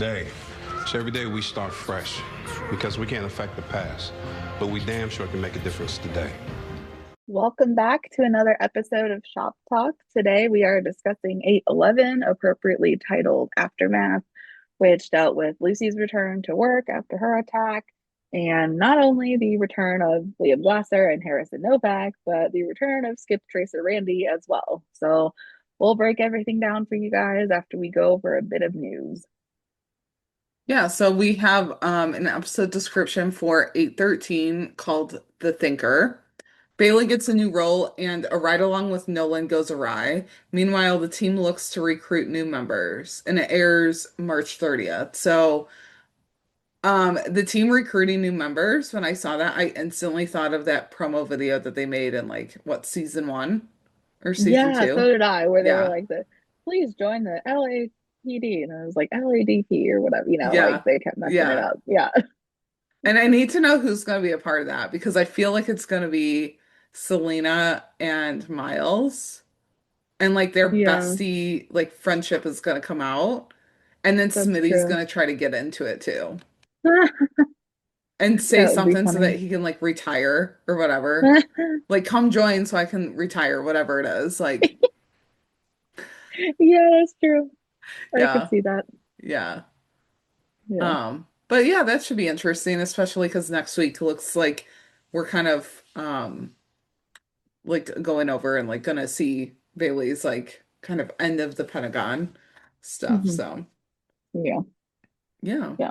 today. So every day we start fresh because we can't affect the past, but we damn sure can make a difference today. Welcome back to another episode of Shop Talk. Today we are discussing 8/11, appropriately titled Aftermath, which dealt with Lucy's return to work after her attack, and not only the return of Liam Glasser and Harrison Novak, but the return of Skip Tracer Randy as well. So we'll break everything down for you guys after we go over a bit of news. Yeah, so we have an episode description for 813 called The Thinker. Bailey gets a new role and a ride along with Nolan goes awry. Meanwhile, the team looks to recruit new members and it airs March 30th. So, the team recruiting new members, when I saw that, I instantly thought of that promo video that they made in like what season 1 or season Yeah, so 2? did I, where they were Yeah. like please join the LAPD, and I was like LADP or whatever, like Yeah. they kept messing it Yeah. up. Yeah. And I need to know who's going to be a part of that because I feel like it's going to be Selena and Miles. And like their Yeah, bestie, like friendship is going to come out. And then that's Smitty's true. going to try to get into it too That and say would be something so that funny. he can like retire or whatever. Like, come join so I can retire, whatever it is. Like, Yeah, that's true. I could yeah, see that. yeah. Yeah. But yeah, that should be interesting, especially because next week looks like we're kind of like going over and like gonna see Bailey's like kind of end of the Pentagon stuff. Hmm. So Yeah. yeah. Yeah.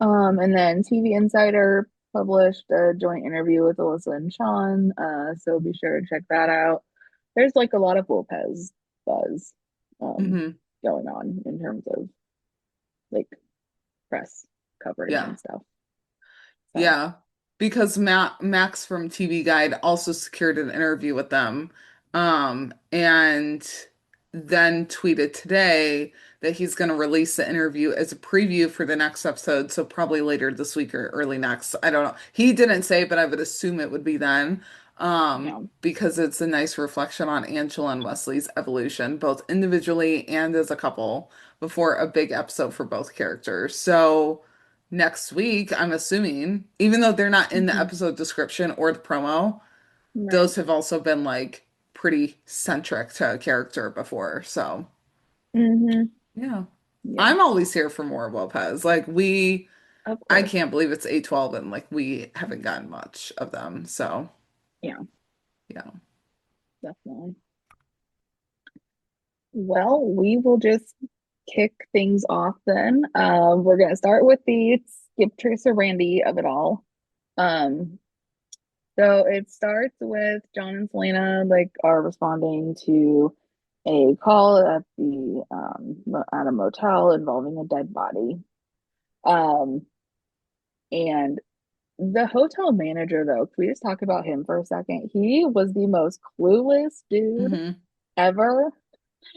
And then TV Insider published a joint interview with Alyssa and Sean. So be sure to check that out. There's like a lot of Lopez buzz um Hmm. going on in terms of like press coverage Yeah. and stuff. So Yeah. Because Max from TV Guide also secured an interview with them. And then tweeted today that he's going to release the interview as a preview for the next episode. So probably later this week or early next. I don't know. He didn't say, but I would assume it would be then. yeah. Because it's a nice reflection on Angela and Wesley's evolution, both individually and as a couple, before a big episode for both characters. So next week, I'm assuming, even though they're not in the Hmm. episode description or the promo, Right. those have also been like pretty centric to a character before. So, Hmm. yeah. Yeah, I'm always here for more Lopez. Like of I course. can't believe it's 812 and like we haven't gotten much of them. So, Yeah, yeah. definitely. Well, we will just kick things off then. We're gonna start with the Skip Tracer Randy of it all. Um, so it starts with John and Selena like are responding to a call at the at a motel involving a dead body. Um, and the hotel manager though, can we just talk about him for a second? He was the most clueless dude Hmm. ever.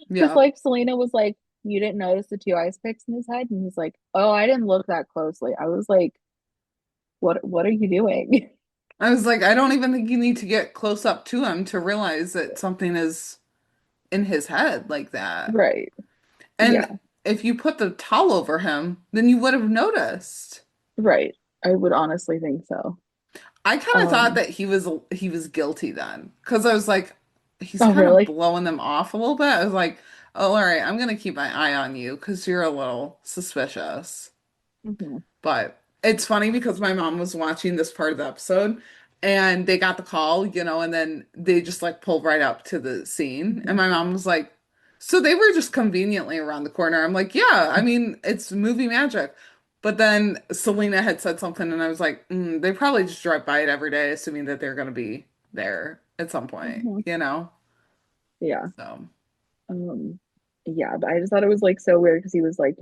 Because Yeah. like Selena was like, you didn't notice the two ice picks in his head, and he's like, oh, I didn't look that closely. I was like, what are you doing? I was like, I don't even think you need to get close up to him to realize that something is in his head like that. Right. And Yeah. if you put the towel over him, then you would have noticed. Right. I would honestly think so. I kind of thought Um, that he was guilty then, because I was like, he's oh kind of really? blowing them off a little bit. I was like, oh, all right, I'm gonna keep my eye on you because you're a little suspicious. Hmm. But it's funny because my mom was watching this part of the episode and they got the call, and then they just like pulled right up to the scene. And Hmm. my mom was like, so they were just conveniently around the corner. I'm like, yeah, I mean, it's movie magic. But then Selena had said something and I was like, they probably just drive by it every day, assuming that they're going to be there at some point, Hmm. you know? Yeah. So, Um, yeah, but I just thought it was like so weird because he was like,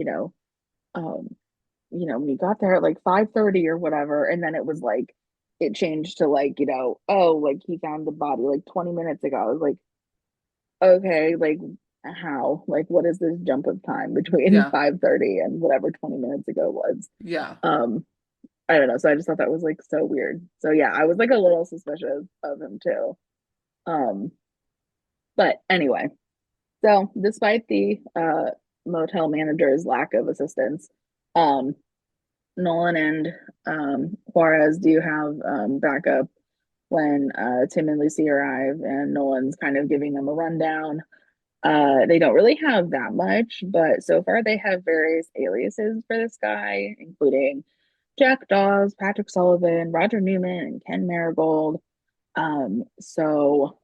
when he got there at like 5:30 or whatever, and then it was like it changed to like, oh, like he found the body like 20 minutes ago. I was like, okay, like how? Like what is this jump of time between yeah, 5:30 and whatever 20 minutes ago was? yeah. Um, I don't know. So I just thought that was like so weird. So yeah, I was like a little suspicious of him too. Um, but anyway, so despite the motel manager's lack of assistance. Um, Nolan and Juarez do have backup when Tim and Lucy arrive, and Nolan's kind of giving them a rundown. They don't really have that much, but so far they have various aliases for this guy, including Jack Dawes, Patrick Sullivan, Roger Newman, and Ken Marigold. So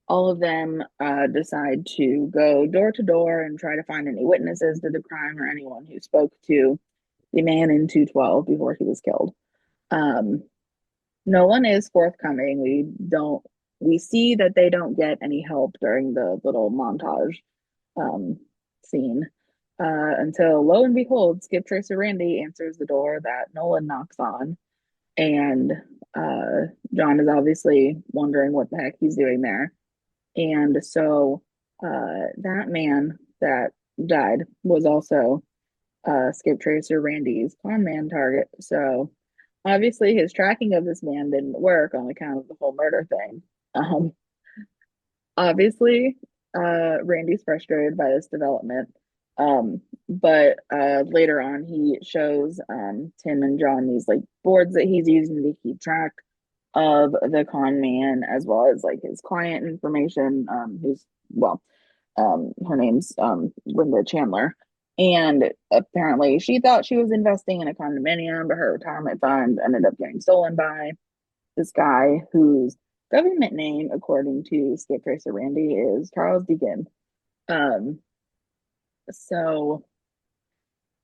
all of them decide to go door to door and try to find any witnesses to the crime or anyone who spoke to the man in 212 before he was killed. Um, no one is forthcoming. We see that they don't get any help during the little montage um, scene until lo and behold, Skip Tracer Randy answers the door that Nolan knocks on, and John is obviously wondering what the heck he's doing there. And so that man that died was also Skip Tracer Randy's con man target. So obviously his tracking of this man didn't work on account of the whole murder thing. Um, obviously, Randy's frustrated by this development. But later on, he shows Tim and John these like boards that he's using to keep track of the con man as well as like his client information. Who's well, her name's Linda Chandler. And apparently, she thought she was investing in a condominium, but her retirement fund ended up getting stolen by this guy whose government name, according to Skip Tracer Randy, is Charles Deacon. Um, so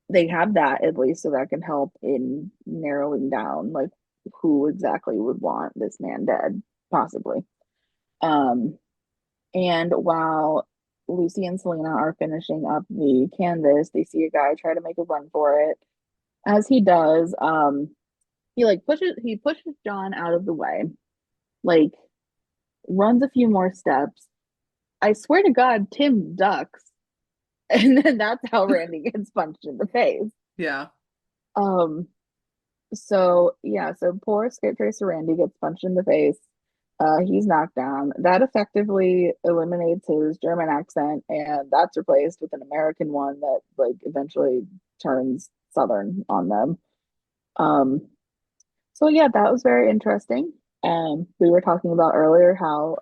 they have that at least, so that can help in narrowing down like who exactly would want this man dead, possibly. Um, and while Lucy and Selena are finishing up the canvas, they see a guy try to make a run for it. As he does, he pushes John out of the way, like runs a few more steps. I swear to God, Tim ducks, and then that's how Randy gets punched in the face. Yeah. So yeah, so poor Skip Tracer Randy gets punched in the face. He's knocked down. That effectively eliminates his German accent, and that's replaced with an American one that like eventually turns Southern on them. Um, so yeah, that was very interesting. We were talking about earlier how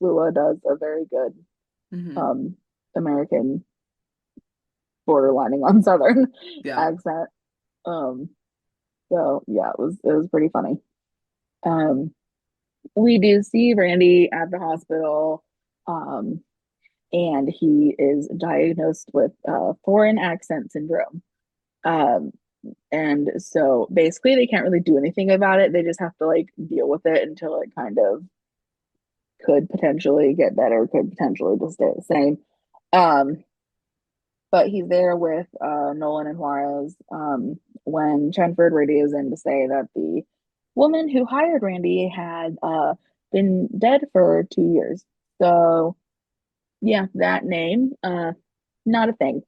Lua does a very good Hmm. American borderlining on Southern Yeah. accent. Um, so yeah, it was pretty funny. Um, we do see Randy at the hospital, um, and he is diagnosed with foreign accent syndrome. Um, and so basically, they can't really do anything about it. They just have to like deal with it until it kind of could potentially get better, could potentially just stay the same. Um, but he's there with Nolan and Juarez when Chenford radios in to say that the woman who hired Randy had been dead for 2 years. So, yeah, that name, not a thing. Yeah.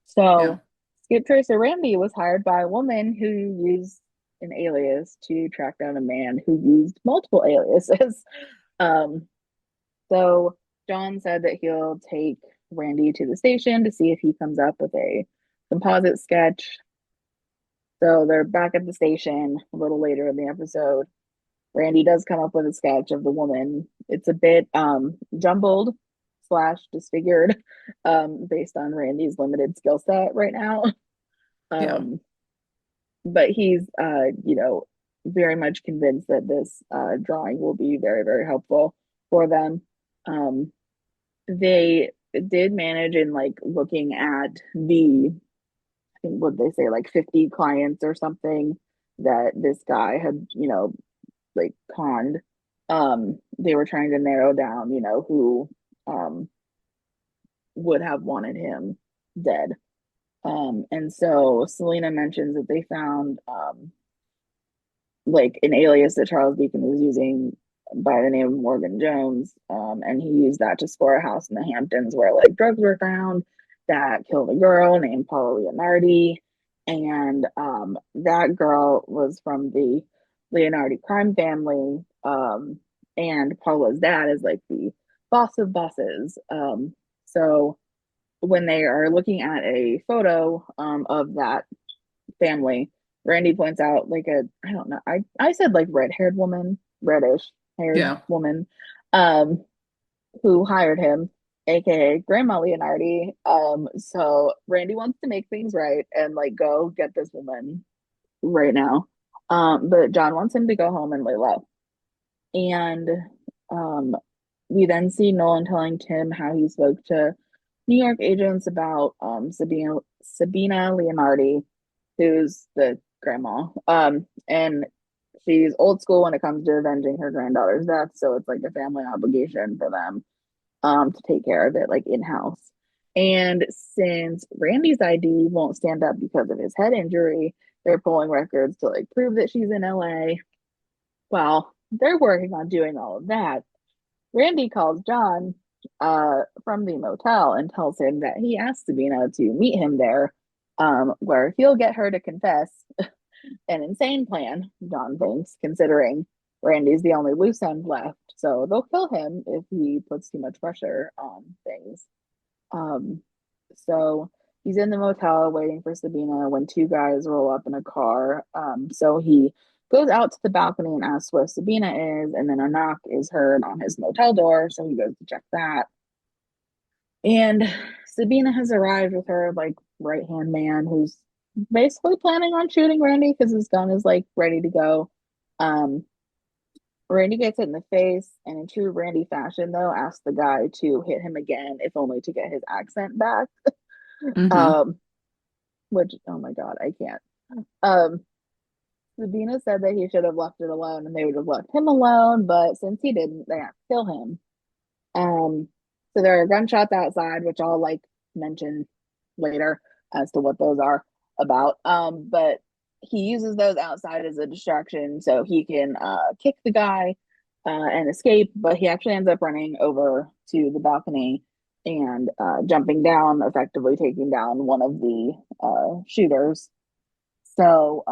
So, Skip Tracer Randy was hired by a woman who used an alias to track down a man who used multiple aliases. Um, so John said that he'll take Randy to the station to see if he comes up with a composite sketch. So they're back at the station a little later in the episode. Randy does come up with a sketch of the woman. It's a bit jumbled slash disfigured based on Randy's limited skill set right now. Yeah. Um, but he's very much convinced that this drawing will be very, very helpful for them. Um, they did manage in like looking at the I think what they say like 50 clients or something that this guy had like conned. They were trying to narrow down who um would have wanted him dead. And so Selena mentions that they found like an alias that Charles Deacon was using by the name of Morgan Jones. And he used that to score a house in the Hamptons where like drugs were found that killed a girl named Paula Leonardi. And that girl was from the Leonardi crime family. And Paula's dad is like the boss of bosses. So when they are looking at a photo of that family, Randy points out like a I don't know, I said like red-haired woman, reddish haired Yeah. woman, um, who hired him, aka Grandma Leonardi. So Randy wants to make things right and like go get this woman right now. But John wants him to go home and lay low. And um, we then see Nolan telling Tim how he spoke to New York agents about Sabina Leonardi, who's the grandma. And she's old school when it comes to avenging her granddaughter's death, so it's like a family obligation for them to take care of it like in-house. And since Randy's ID won't stand up because of his head injury, they're pulling records to like prove that she's in LA. Well, they're working on doing all of that. Randy calls John from the motel and tells him that he asked Sabina to meet him there, where he'll get her to confess. An insane plan, John thinks, considering Randy's the only loose end left. So they'll kill him if he puts too much pressure on things. Um, so he's in the motel waiting for Sabina when two guys roll up in a car. So he goes out to the balcony and asks where Sabina is, and then a knock is heard on his motel door. So he goes to check that. And Sabina has arrived with her like right hand man who's basically planning on shooting Randy because his gun is like ready to go. Um, Randy gets it in the face, and in true Randy fashion, though, asks the guy to hit him again, if only to get his accent back. Hmm. Um, which, oh my God, I can't. Um, Sabina said that he should have left it alone and they would have left him alone, but since he didn't, they have to kill him. Um, so there are gunshots outside, which I'll like mention later as to what those are about. But he uses those outside as a distraction so he can kick the guy and escape, but he actually ends up running over to the balcony and jumping down, effectively taking down one of the shooters. So,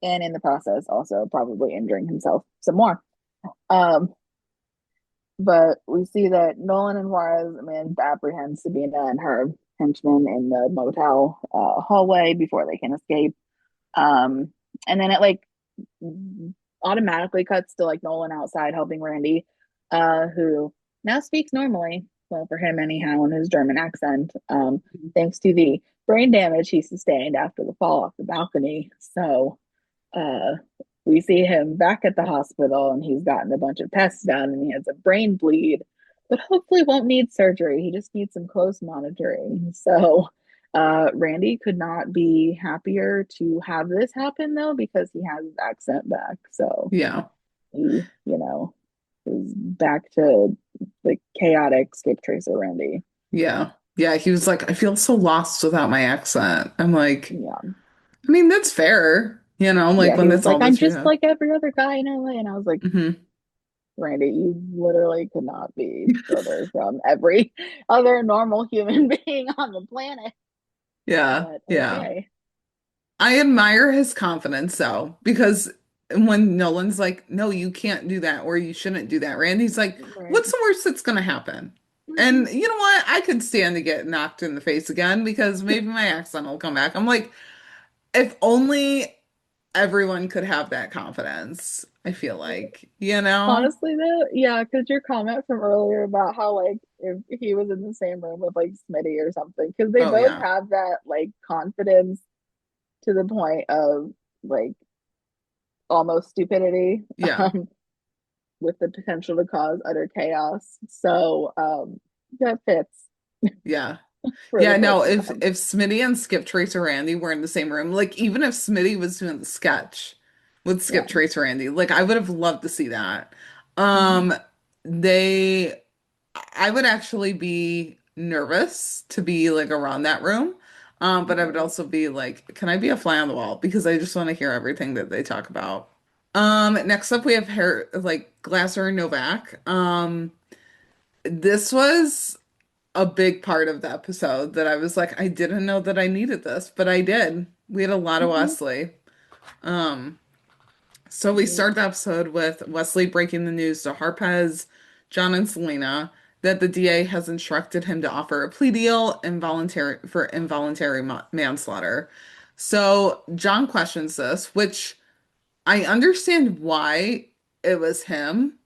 and in the process, also probably injuring himself some more. Um, but we see that Nolan and Juarez managed to apprehend Sabina and her henchmen in the motel hallway before they can escape. Um, and then it like automatically cuts to like Nolan outside helping Randy, who now speaks normally. Well, for him anyhow, in his German accent, thanks to the brain damage he sustained after the fall off the balcony. So uh, we see him back at the hospital and he's gotten a bunch of tests done and he has a brain bleed, but hopefully won't need surgery. He just needs some close monitoring. So Randy could not be happier to have this happen though, because he has his accent back. So Yeah. he, is back to the chaotic Skip Tracer Randy. Yeah. Yeah. He was like, I feel so lost without my accent. I'm like, Yeah. I mean, that's fair. Like Yeah. when He was that's like, all I'm that you just have. like every other guy in LA. And I was like, Hmm. Randy, you literally could not be further from every other normal human being on the planet. Yeah. But Yeah. okay. I admire his confidence though, because when Nolan's like, no, you can't do that or you shouldn't do that, Randy's like, Right. what's the worst that's going to happen? Mhm. And you know what? I could stand to get knocked in the face again because maybe my accent will come back. I'm like, if only everyone could have that confidence, I feel like, you know? Honestly, though, yeah, because your comment from earlier about how, like, if he was in the same room with, like, Smitty or something, because they Oh, both yeah. have that, like, confidence to the point of, like, almost stupidity, Yeah. um, with the potential to cause utter chaos. So, that fits Yeah. for the Yeah, both no, of if them. if Smitty and Skip Trace or Randy were in the same room, like even if Smitty was doing the sketch with Yeah. Skip Trace or Randy, like I would have loved to see that. Mhm. Um, they I would actually be nervous to be like around that room. But I would Right. also be like, can I be a fly on the wall? Because I just want to hear everything that they talk about. Next up we have hair like Glasser and Novak. This was a big part of the episode that I was like, I didn't know that I needed this, but I did. We had a lot of Mhm. Wesley. Um, so we Yeah. start the episode with Wesley breaking the news to Harpez, John, and Selena. that the DA has instructed him to offer a plea deal involuntary manslaughter. So John questions this, which I understand why it was him.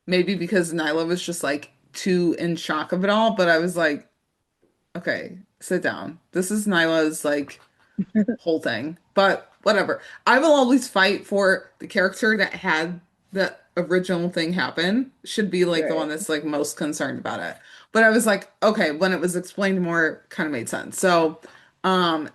Maybe because Nyla was just like too in shock of it all, but I was like, okay, sit down. This is Nyla's like whole thing. But whatever. I will always fight for the character that had the original thing happen should be like the one Right. that's like most concerned about it. But I was like, okay, when it was explained more, kind of made sense. So,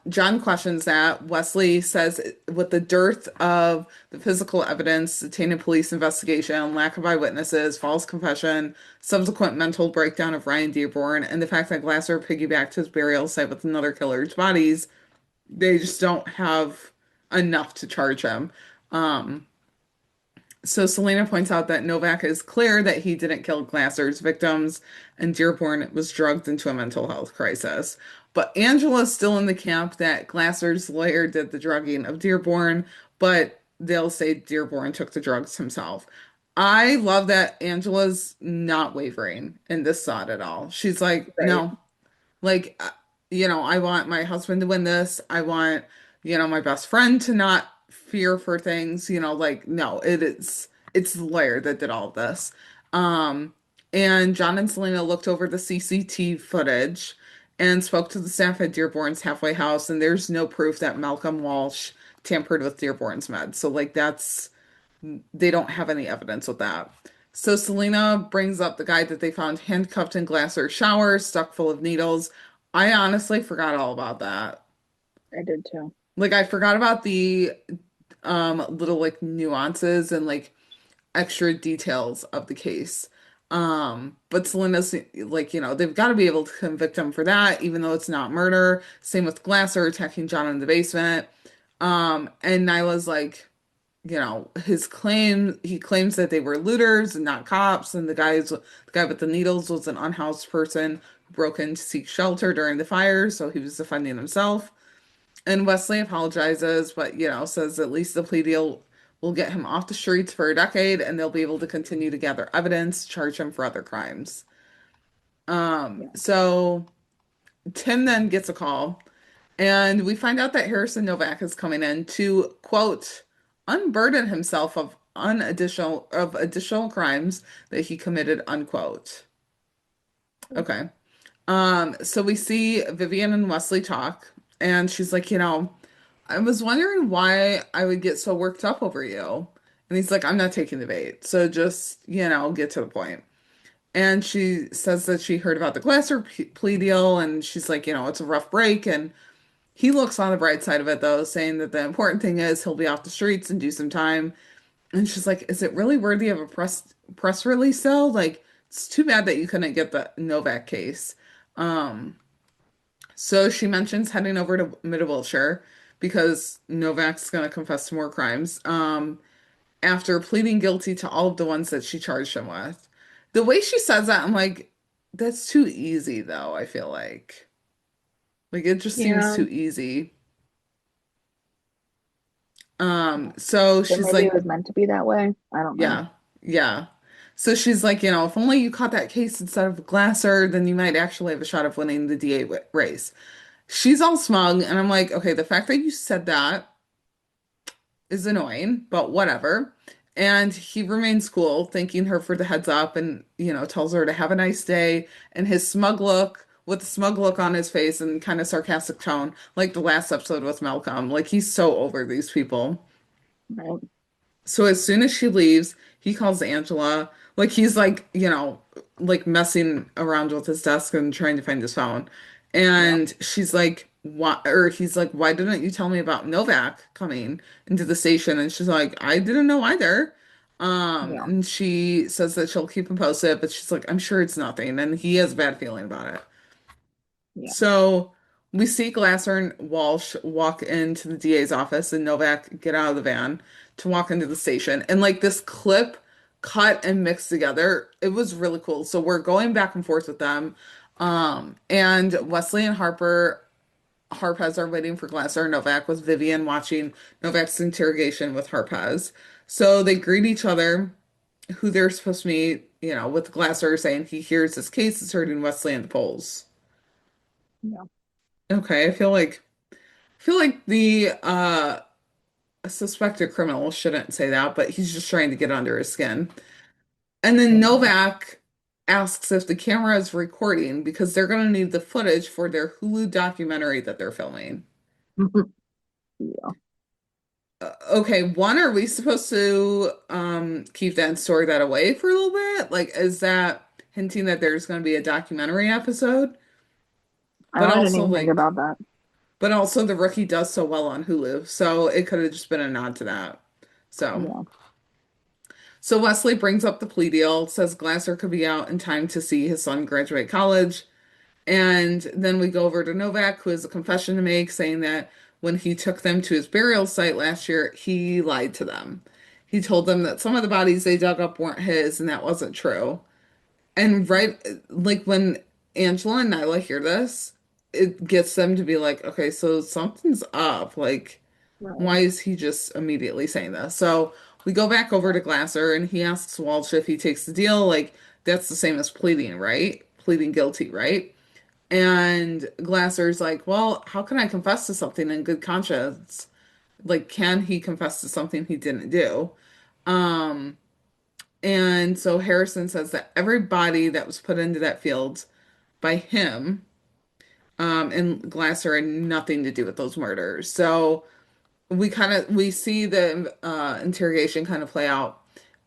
John questions that. Wesley says, with the dearth of the physical evidence, the tainted police investigation, lack of eyewitnesses, false confession, subsequent mental breakdown of Ryan Dearborn, and the fact that Glasser piggybacked his burial site with another killer's bodies, they just don't have enough to charge him. Um, so Selena points out that Novak is clear that he didn't kill Glasser's victims and Dearborn was drugged into a mental health crisis. But Angela's still in the camp that Glasser's lawyer did the drugging of Dearborn, but they'll say Dearborn took the drugs himself. I love that Angela's not wavering in this thought at all. She's like, Right. no, like, I want my husband to win this. I want, my best friend to not fear for things, like, no, it's the lawyer that did all of this. Um, and John and Selena looked over the CCTV footage and spoke to the staff at Dearborn's halfway house, and there's no proof that Malcolm Walsh tampered with Dearborn's meds. So, like, they don't have any evidence of that. So Selena brings up the guy that they found handcuffed in Glasser's shower, stuck full of needles. I honestly forgot all about that. I did too. Like I forgot about the little like nuances and like extra details of the case. But Selena's like, they've got to be able to convict him for that, even though it's not murder. Same with Glasser attacking John in the basement. And Nyla's like, he claims that they were looters and not cops, and the guy with the needles was an unhoused person who broke in to seek shelter during the fire, so he was defending himself. And Wesley apologizes, but says at least the plea deal will get him off the streets for a decade, and they'll be able to continue to gather evidence, charge him for other crimes. Yeah. So Tim then gets a call. And we find out that Harrison Novak is coming in to, quote, unburden himself of additional crimes that he committed, unquote. Okay. So we see Vivian and Wesley talk, and she's like, I was wondering why I would get so worked up over you. And he's like, I'm not taking the bait. So just, get to the point. And she says that she heard about the Glasser plea deal, and she's like, it's a rough break, and he looks on the bright side of it, though, saying that the important thing is he'll be off the streets and do some time. And she's like, "Is it really worthy of a press release, though? Like, it's too bad that you couldn't get the Novak case." Um, so she mentions heading over to Mid Wilshire because Novak's going to confess to more crimes. After pleading guilty to all of the ones that she charged him with. The way she says that, I'm like, that's too easy, though. I feel like it just seems Yeah. too easy. So But she's maybe it like, was meant to be that way. I don't know. yeah, yeah. So she's like, if only you caught that case instead of Glasser, then you might actually have a shot of winning the DA race. She's all smug, and I'm like, okay, the fact that you said that is annoying, but whatever. And he remains cool, thanking her for the heads up and, tells her to have a nice day. And his smug look, with the smug look on his face and kind of sarcastic tone, like the last episode with Malcolm, like he's so over these people. Right. So as soon as she leaves, he calls Angela. Like he's like, like messing around with his desk and trying to find his phone. Yeah. And she's like, why, or he's like, why didn't you tell me about Novak coming into the station? And she's like, I didn't know either. Yeah. And she says that she'll keep him posted, but she's like, I'm sure it's nothing. And he has a bad feeling about it. Yeah. So we see Glasser and Walsh walk into the DA's office and Novak get out of the van to walk into the station. And like this clip cut and mixed together, it was really cool. So we're going back and forth with them. And Wesley and Harpez are waiting for Glasser and Novak with Vivian watching Novak's interrogation with Harpez. So they greet each other, who they're supposed to meet, with Glasser saying he hears his case is hurting Wesley and the polls. Yeah. Okay, I feel like the suspected criminal shouldn't say that, but he's just trying to get under his skin. And then Yeah. Novak asks if the camera is recording because they're going to need the footage for their Hulu documentary that they're filming. Yeah. Okay, one, are we supposed to keep that and store that away for a little bit? Like, is that hinting that there's going to be a documentary episode? But I didn't also even think like, about that. but also the rookie does so well on Hulu, so it could have just been a nod to that. So. Yeah. So Wesley brings up the plea deal, says Glasser could be out in time to see his son graduate college. And then we go over to Novak, who has a confession to make, saying that when he took them to his burial site last year, he lied to them. He told them that some of the bodies they dug up weren't his, and that wasn't true. And right, like when Angela and Nyla hear this, it gets them to be like, okay, so something's up. Like, Right. why is he just immediately saying this? So we go back over to Glasser and he asks Walsh if he takes the deal. Like, that's the same as pleading, right? Pleading guilty, right? And Glasser's like, well, how can I confess to something in good conscience? Like, can he confess to something he didn't do? Um, and so Harrison says that every body that was put into that field by him, and Glasser had nothing to do with those murders. So we see the interrogation kind of play out,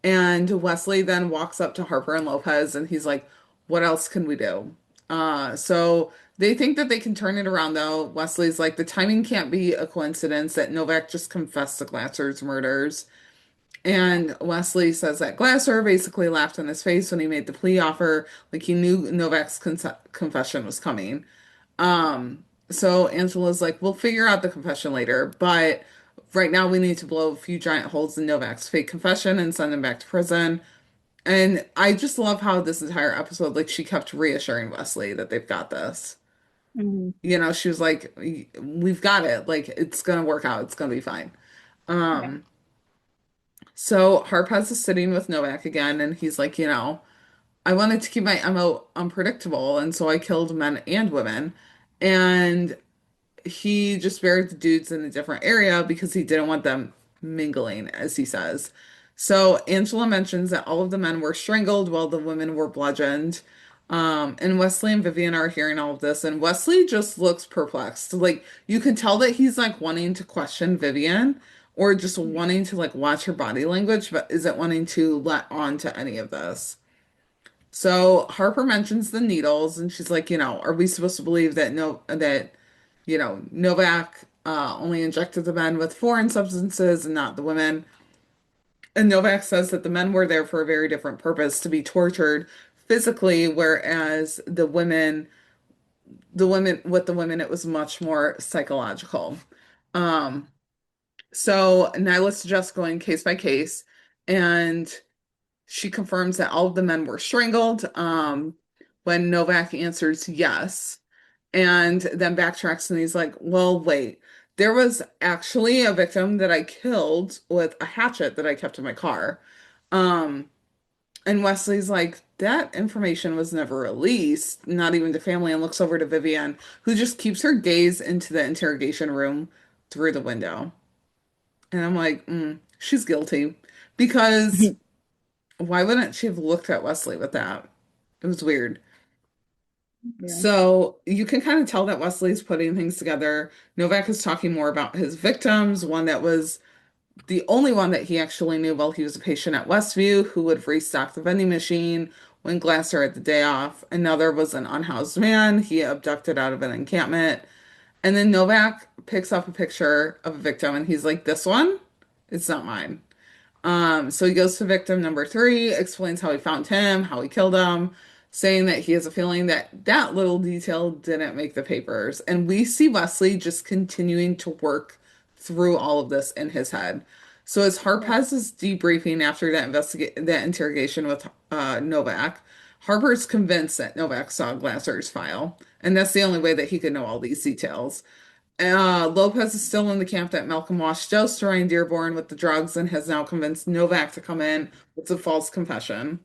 and Wesley then walks up to Harper and Lopez and he's like, what else can we do? So they think that they can turn it around though. Wesley's like, the timing can't be a coincidence that Novak just confessed to Glasser's murders. And Wesley says that Glasser basically laughed in his face when he made the plea offer, like he knew Novak's confession was coming. So Angela's like, we'll figure out the confession later, but right now we need to blow a few giant holes in Novak's fake confession and send him back to prison. And I just love how this entire episode, like, she kept reassuring Wesley that they've got this. Mhm. She was like, we've got it. Like, it's gonna work out. It's gonna be fine. Yeah. Um, so Harpaz is sitting with Novak again, and he's like, I wanted to keep my MO unpredictable, and so I killed men and women. And he just buried the dudes in a different area because he didn't want them mingling, as he says. So Angela mentions that all of the men were strangled while the women were bludgeoned. And Wesley and Vivian are hearing all of this, and Wesley just looks perplexed. Like you can tell that he's like wanting to question Vivian or just wanting to like watch her body language, but isn't wanting to let on to any of this. So Harper mentions the needles, and she's like, are we supposed to believe that Novak only injected the men with foreign substances and not the women. And Novak says that the men were there for a very different purpose, to be tortured physically, whereas with the women, it was much more psychological. Um, so Nyla suggests going case by case, and she confirms that all of the men were strangled. When Novak answers yes. And then backtracks and he's like, well, wait, there was actually a victim that I killed with a hatchet that I kept in my car. Um, and Wesley's like, that information was never released, not even to family, and looks over to Vivian, who just keeps her gaze into the interrogation room through the window. And I'm like, she's guilty. Because why wouldn't she have looked at Wesley with that? It was weird. Yeah. So you can kind of tell that Wesley's putting things together. Novak is talking more about his victims, one that was the only one that he actually knew while he was a patient at Westview, who would restock the vending machine when Glasser had the day off. Another was an unhoused man he abducted out of an encampment. And then Novak picks up a picture of a victim and he's like, this one? It's not mine. So he goes to victim number three, explains how he found him, how he killed him, saying that he has a feeling that that little detail didn't make the papers. And we see Wesley just continuing to work through all of this in his head. So as Yeah. Harpaz is debriefing after that interrogation with Novak, Harper's convinced that Novak saw Glasser's file, and that's the only way that he could know all these details. Lopez is still in the camp that Malcolm washed Joe Ryan Dearborn with the drugs and has now convinced Novak to come in with a false confession.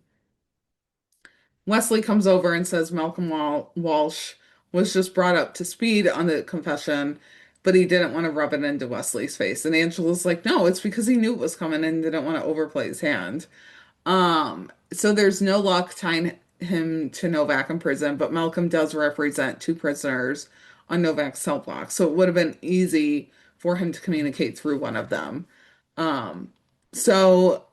Wesley comes over and says Malcolm Walsh was just brought up to speed on the confession, but he didn't want to rub it into Wesley's face. And Angela's like, no, it's because he knew it was coming and didn't want to overplay his hand. So there's no luck tying him to Novak in prison, but Malcolm does represent two prisoners on Novak's cell block. So it would have been easy for him to communicate through one of them. Um, so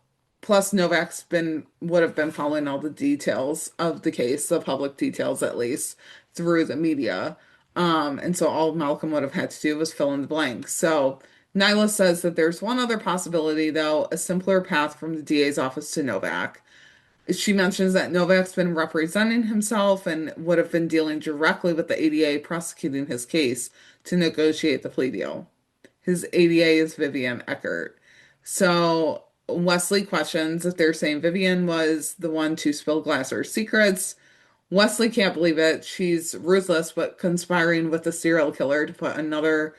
plus Novak's been would have been following all the details of the case, the public details at least, through the media. And so all Malcolm would have had to do was fill in the blanks. So Nyla says that there's one other possibility, though, a simpler path from the DA's office to Novak. She mentions that Novak's been representing himself and would have been dealing directly with the ADA prosecuting his case to negotiate the plea deal. His ADA is Vivian Eckert. So Wesley questions if they're saying Vivian was the one to spill Glasser's secrets. Wesley can't believe it. She's ruthless, but conspiring with a serial killer to put another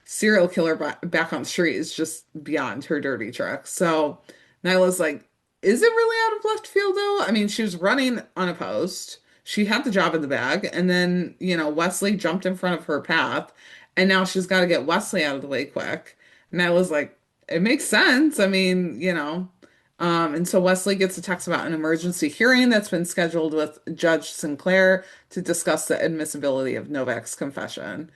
serial killer back on the street is just beyond her dirty trick. So Nyla's like, is it really out of left field though? I mean, she was running unopposed. She had the job in the bag, and then, Wesley jumped in front of her path, and now she's got to get Wesley out of the way quick. And Nyla's like, it makes sense. I mean, and so Wesley gets a text about an emergency hearing that's been scheduled with Judge Sinclair to discuss the admissibility of Novak's confession.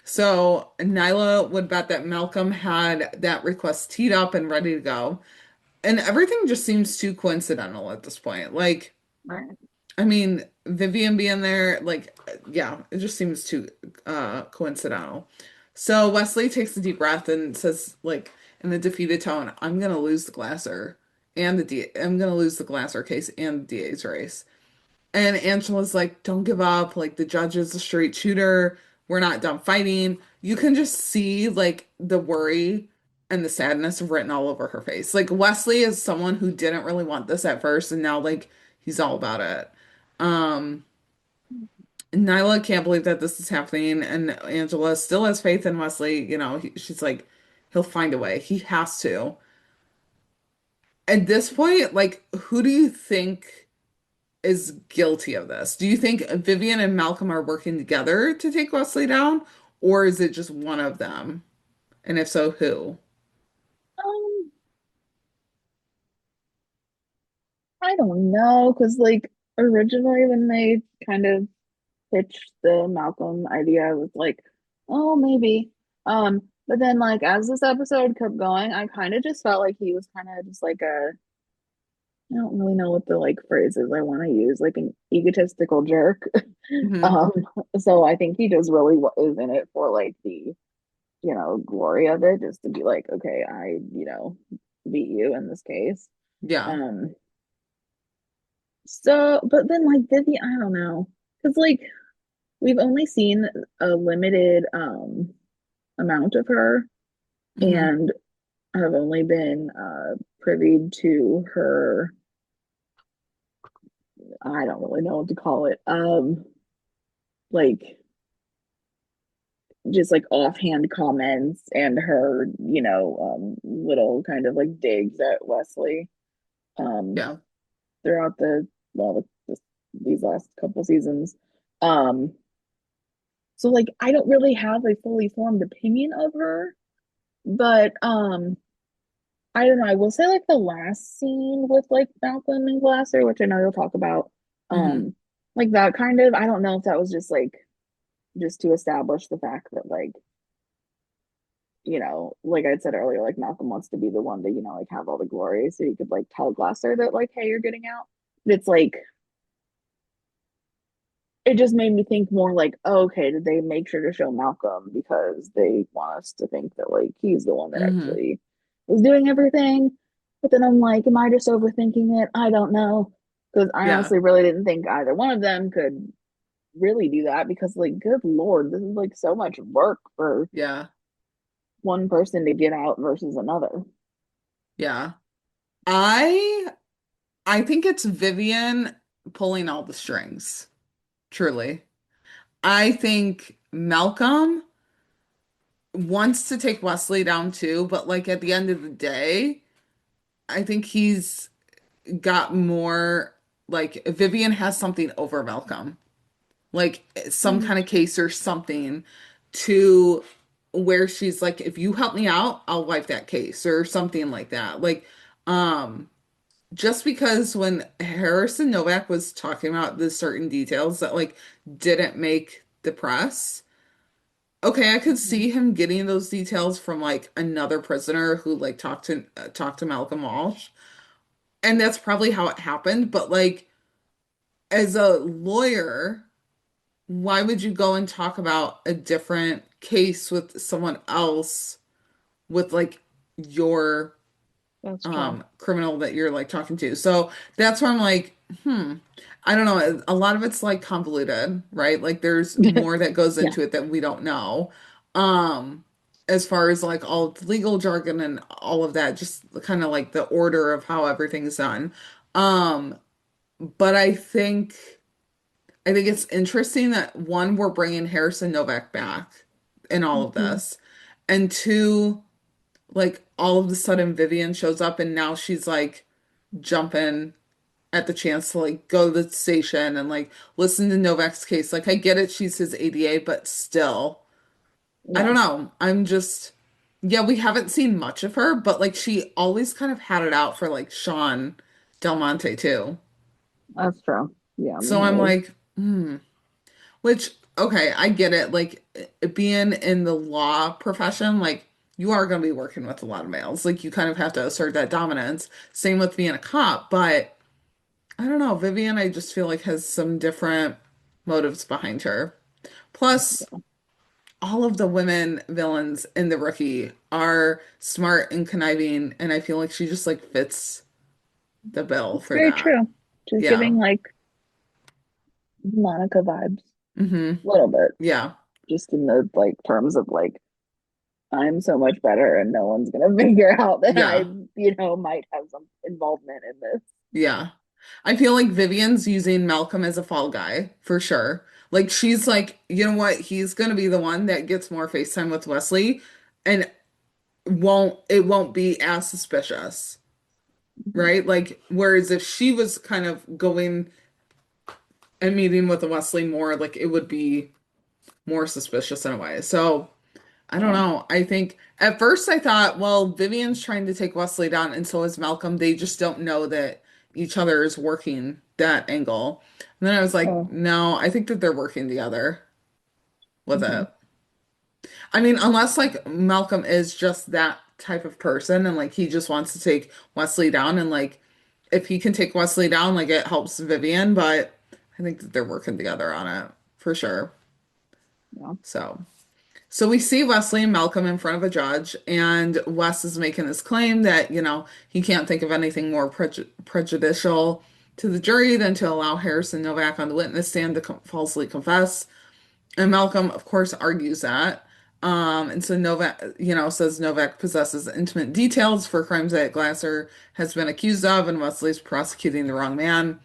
So Nyla would bet that Malcolm had that request teed up and ready to go. And everything just seems too coincidental at this point. Like, Right. I mean, Vivian being there, like, yeah, it just seems too coincidental. So Wesley takes a deep breath and says, like, in a defeated tone, I'm gonna lose the Glasser I'm gonna lose the Glasser case and the DA's race. And Angela's like, don't give up. Like, the judge is a straight shooter. We're not done fighting. You can just see, like, the worry and the sadness written all over her face. Like, Wesley is someone who didn't really want this at first, and now, like, he's all about it. Um, Nyla can't believe that this is happening, and Angela still has faith in Wesley. She's like, he'll find a way. He has to. At this point, like, who do you think is guilty of this? Do you think Vivian and Malcolm are working together to take Wesley down, or is it just one of them? And if so, who? Um, I don't know, because like originally when they kind of pitched the Malcolm idea, I was like, oh, maybe. But then like as this episode kept going, I kind of just felt like he was kind of just like I don't really know what the like phrases I want to use, like an egotistical jerk. Hmm. Um, so I think he just really is in it for like the, glory of it, just to be like, okay, I beat you in this case. Yeah. Um, so, but then like Vivi, I don't know, because like we've only seen a limited amount of her, Hmm. and have only been privy to her, I don't really know what to call it. Like just like offhand comments and her, little kind of like digs at Wesley um Yeah. throughout these last couple seasons. Um, so like I don't really have a fully formed opinion of her, but I don't know. I will say like the last scene with like Malcolm and Glasser, which I know you'll talk about, Hmm. like that kind of, I don't know if that was just like just to establish the fact that like, like I said earlier, like Malcolm wants to be the one to, like have all the glory so he could like tell Glasser that like, hey, you're getting out. But it's like it just made me think more like, oh, okay, did they make sure to show Malcolm because they want us to think that like he's the one that Hmm. actually was doing everything? But then I'm like, am I just overthinking it? I don't know. Because I Yeah. honestly really didn't think either one of them could really do that because, like, good Lord, this is like so much work for Yeah. one person to get out versus another. Yeah. I I think it's Vivian pulling all the strings, truly. I think Malcolm wants to take Wesley down too, but like at the end of the day, I think he's got more. like Vivian has something over Malcolm, like some Mm, kind of case or something to where she's like, if you help me out, I'll wipe that case or something like that. Like, um, just because when Harrison Novak was talking about the certain details that like didn't make the press, okay, I could mhm. see him getting those details from like another prisoner who like talked to Malcolm Walsh, and that's probably how it happened. But like as a lawyer, why would you go and talk about a different case with someone else with like your That's true. criminal that you're like talking to? So that's where I'm like, I don't know. A lot of it's like convoluted, right? Like there's more that goes Yeah. into it that we don't know. Um, as far as like all the legal jargon and all of that, just kind of like the order of how everything's done. Um, but I think it's interesting that one, we're bringing Harrison Novak back in all of Mhm. this, and two, like all of a sudden Vivian shows up and now she's like jumping at the chance to like go to the station and like listen to Novak's case. Like I get it, she's his ADA, but still, I Yeah, don't know. I'm just, yeah, we haven't seen much of her, but like she always kind of had it out for like Sean Del Monte too. that's true. Yeah, I So mean, I'm it is. like, which, okay, I get it. Like being in the law profession, like you are going to be working with a lot of males. Like you kind of have to assert that dominance. Same with being a cop, but I don't know. Vivian, I just feel like has some different motives behind her. Plus, all of the women villains in The Rookie are smart and conniving, and I feel like she just like fits the bill It's for very that. true. Just Yeah. giving like Monica vibes Hmm. a little bit, Yeah. just in the like terms of like I'm so much better and no one's gonna figure out that I, Yeah. might have some involvement in this. Yeah. I feel like Vivian's using Malcolm as a fall guy for sure. Like she's like, you know what? He's gonna be the one that gets more FaceTime with Wesley and it won't be as suspicious, Mhm. right? Like whereas if she was kind of going and meeting with Wesley more, like it would be more suspicious in a way. So I don't Yeah. know. I think at first I thought, well, Vivian's trying to take Wesley down, and so is Malcolm. They just don't know that each other is working that angle. And then I was like, Oh. no, I think that they're working together with Mhm. it. I mean, unless like Malcolm is just that type of person and like he just wants to take Wesley down, and like if he can take Wesley down, like it helps Vivian, but I think that they're working together on it for sure. Yeah. So. So we see Wesley and Malcolm in front of a judge, and Wes is making this claim that, he can't think of anything more prejudicial to the jury than to allow Harrison Novak on the witness stand to falsely confess. And Malcolm, of course, argues that. And so Novak, says Novak possesses intimate details for crimes that Glasser has been accused of, and Wesley's prosecuting the wrong man.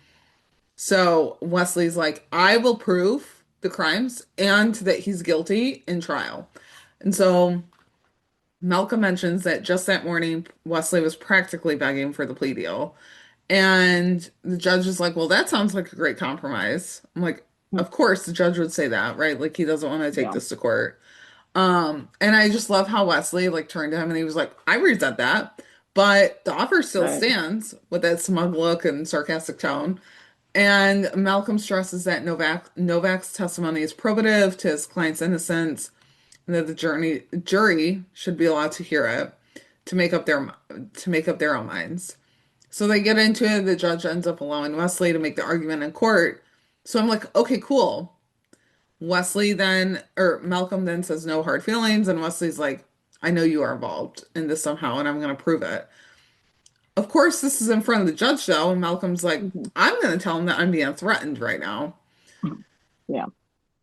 So Wesley's like, I will prove the crimes and that he's guilty in trial. And so Malcolm mentions that just that morning, Wesley was practically begging for the plea deal. And the judge is like, well, that sounds like a great compromise. I'm like, Mhm. of course the judge would say that, right? Like he doesn't want to take Yeah. this to court. And I just love how Wesley like turned to him and he was like, I resent that, but the offer still Right. stands with that smug look and sarcastic tone. And Malcolm stresses that Novak's testimony is probative to his client's innocence and that the jury should be allowed to hear it to make up their own minds. So they get into it. The judge ends up allowing Wesley to make the argument in court. So I'm like, okay, cool. Malcolm then says no hard feelings, and Wesley's like, I know you are involved in this somehow, and I'm going to prove it. Of course, this is in front of the judge, though, and Malcolm's like, Mhm. I'm going to tell him that I'm being threatened right now. Yeah.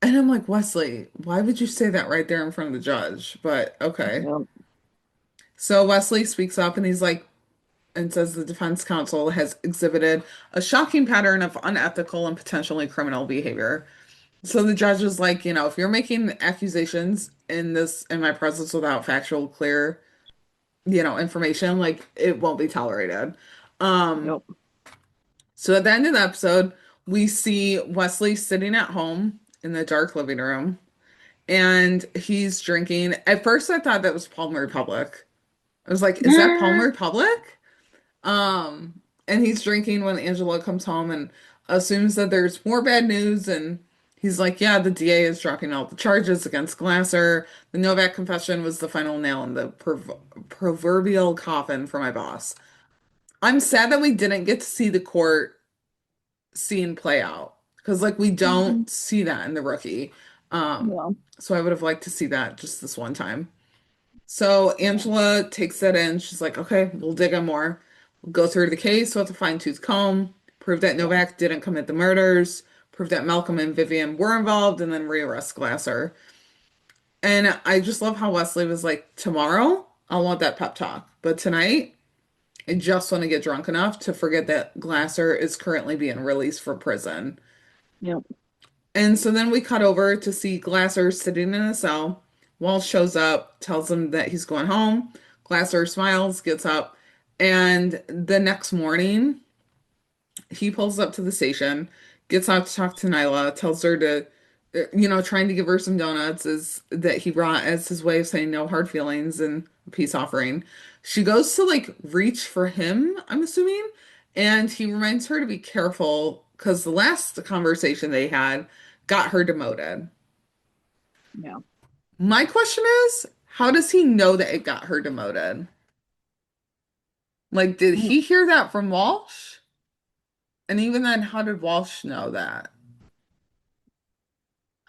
And I'm like, Wesley, why would you say that right there in front of the judge? But okay. Yeah. So Wesley speaks up and he's like, and says the defense counsel has exhibited a shocking pattern of unethical and potentially criminal behavior. So the judge is like, if you're making accusations in my presence without factual, clear, information, like it won't be tolerated. Um, Yep. So at the end of the episode, we see Wesley sitting at home in the dark living room and he's drinking. At first, I thought that was Palm Republic. I was like, is that Palm Republic? Um, and he's drinking when Angela comes home and assumes that there's more bad news. And he's like, yeah, the DA is dropping all the charges against Glasser. The Novak confession was the final nail in the proverbial coffin for my boss. I'm sad that we didn't get to see the court scene play out because, like, we Mhm. don't see that in the rookie. Um, Yeah, so I would have liked to see that just this one time. So yeah, Angela takes that in. She's like, okay, we'll dig in more. We'll go through the case with a fine-tooth comb, prove that yeah, Novak didn't commit the murders, prove that Malcolm and Vivian were involved, and then rearrest Glasser. And I just love how Wesley was like, tomorrow, I want that pep talk. But tonight, I just want to get drunk enough to forget that Glasser is currently being released from prison. yep, And so then we cut over to see Glasser sitting in a cell. Walsh shows up, tells him that he's going home. Glasser smiles, gets up, and the next morning he pulls up to the station, gets out to talk to Nyla, tells her to, trying to give her some donuts is that he brought as his way of saying no hard feelings and a peace offering. She goes to like reach for him, I'm assuming, and he reminds her to be careful because the last conversation they had got her demoted. yeah. My question is, how does he know that it got her demoted? Like, did Mm, he hear that from Walsh? And even then, how did Walsh know that?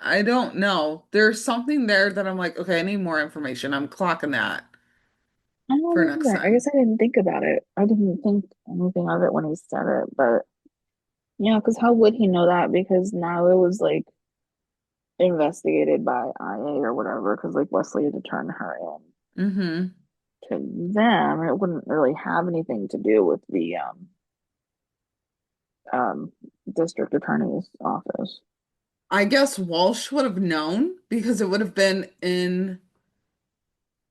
I don't know. There's something there that I'm like, okay, I need more information. I'm clocking that I for don't know next either. I guess time. I didn't think about it. I didn't think anything of it when he said it, but yeah, because how would he know that? Because now it was like investigated by IA or whatever, because like Wesley had to turn her in Hmm. to them. It wouldn't really have anything to do with the um district attorney's office. I guess Walsh would have known because it would have been in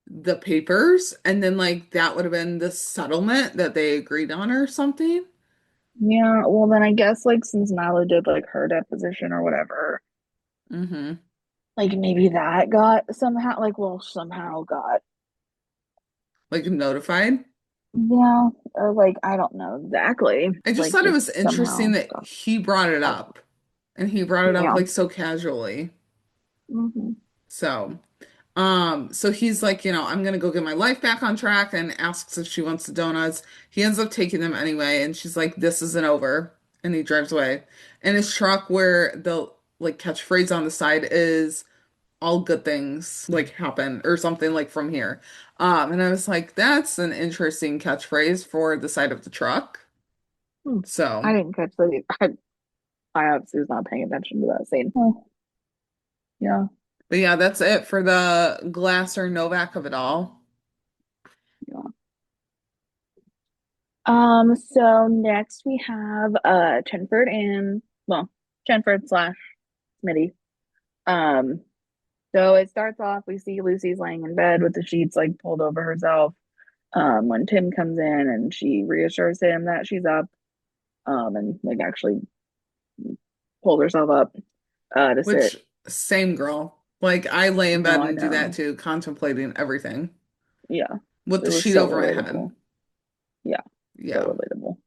the papers, and then like that would have been the settlement that they agreed on or something. Yeah, well then I guess like since Nyla did like her deposition or whatever, Hmm. like maybe that got somehow like well somehow got Like notified. yeah, or like I don't know exactly. I just Like thought it just was interesting somehow that got he brought it up and he brought it up yeah. like so casually. Hmm. So, so he's like, I'm gonna go get my life back on track and asks if she wants the donuts. He ends up taking them anyway, and she's like, this isn't over. And he drives away. And his truck where the like catchphrase on the side is all good things like happen or something like from here. And I was like, that's an interesting catchphrase for the side of the truck. Hmm. I So, didn't catch that. I obviously was not paying attention to that scene. Oh, yeah, but yeah, that's it for the Glass or Novak of it all. yeah. So next we have Chenford and well, Chenford slash Smitty. Um, so it starts off, we see Lucy's laying in bed with the sheets like pulled over herself. When Tim comes in and she reassures him that she's up, and like actually pulls herself up to sit. Which, same girl. Like, I lay in No, bed I and do that know. too, contemplating everything Yeah, with it the was sheet so over my head. relatable. Yeah, so Yeah. relatable.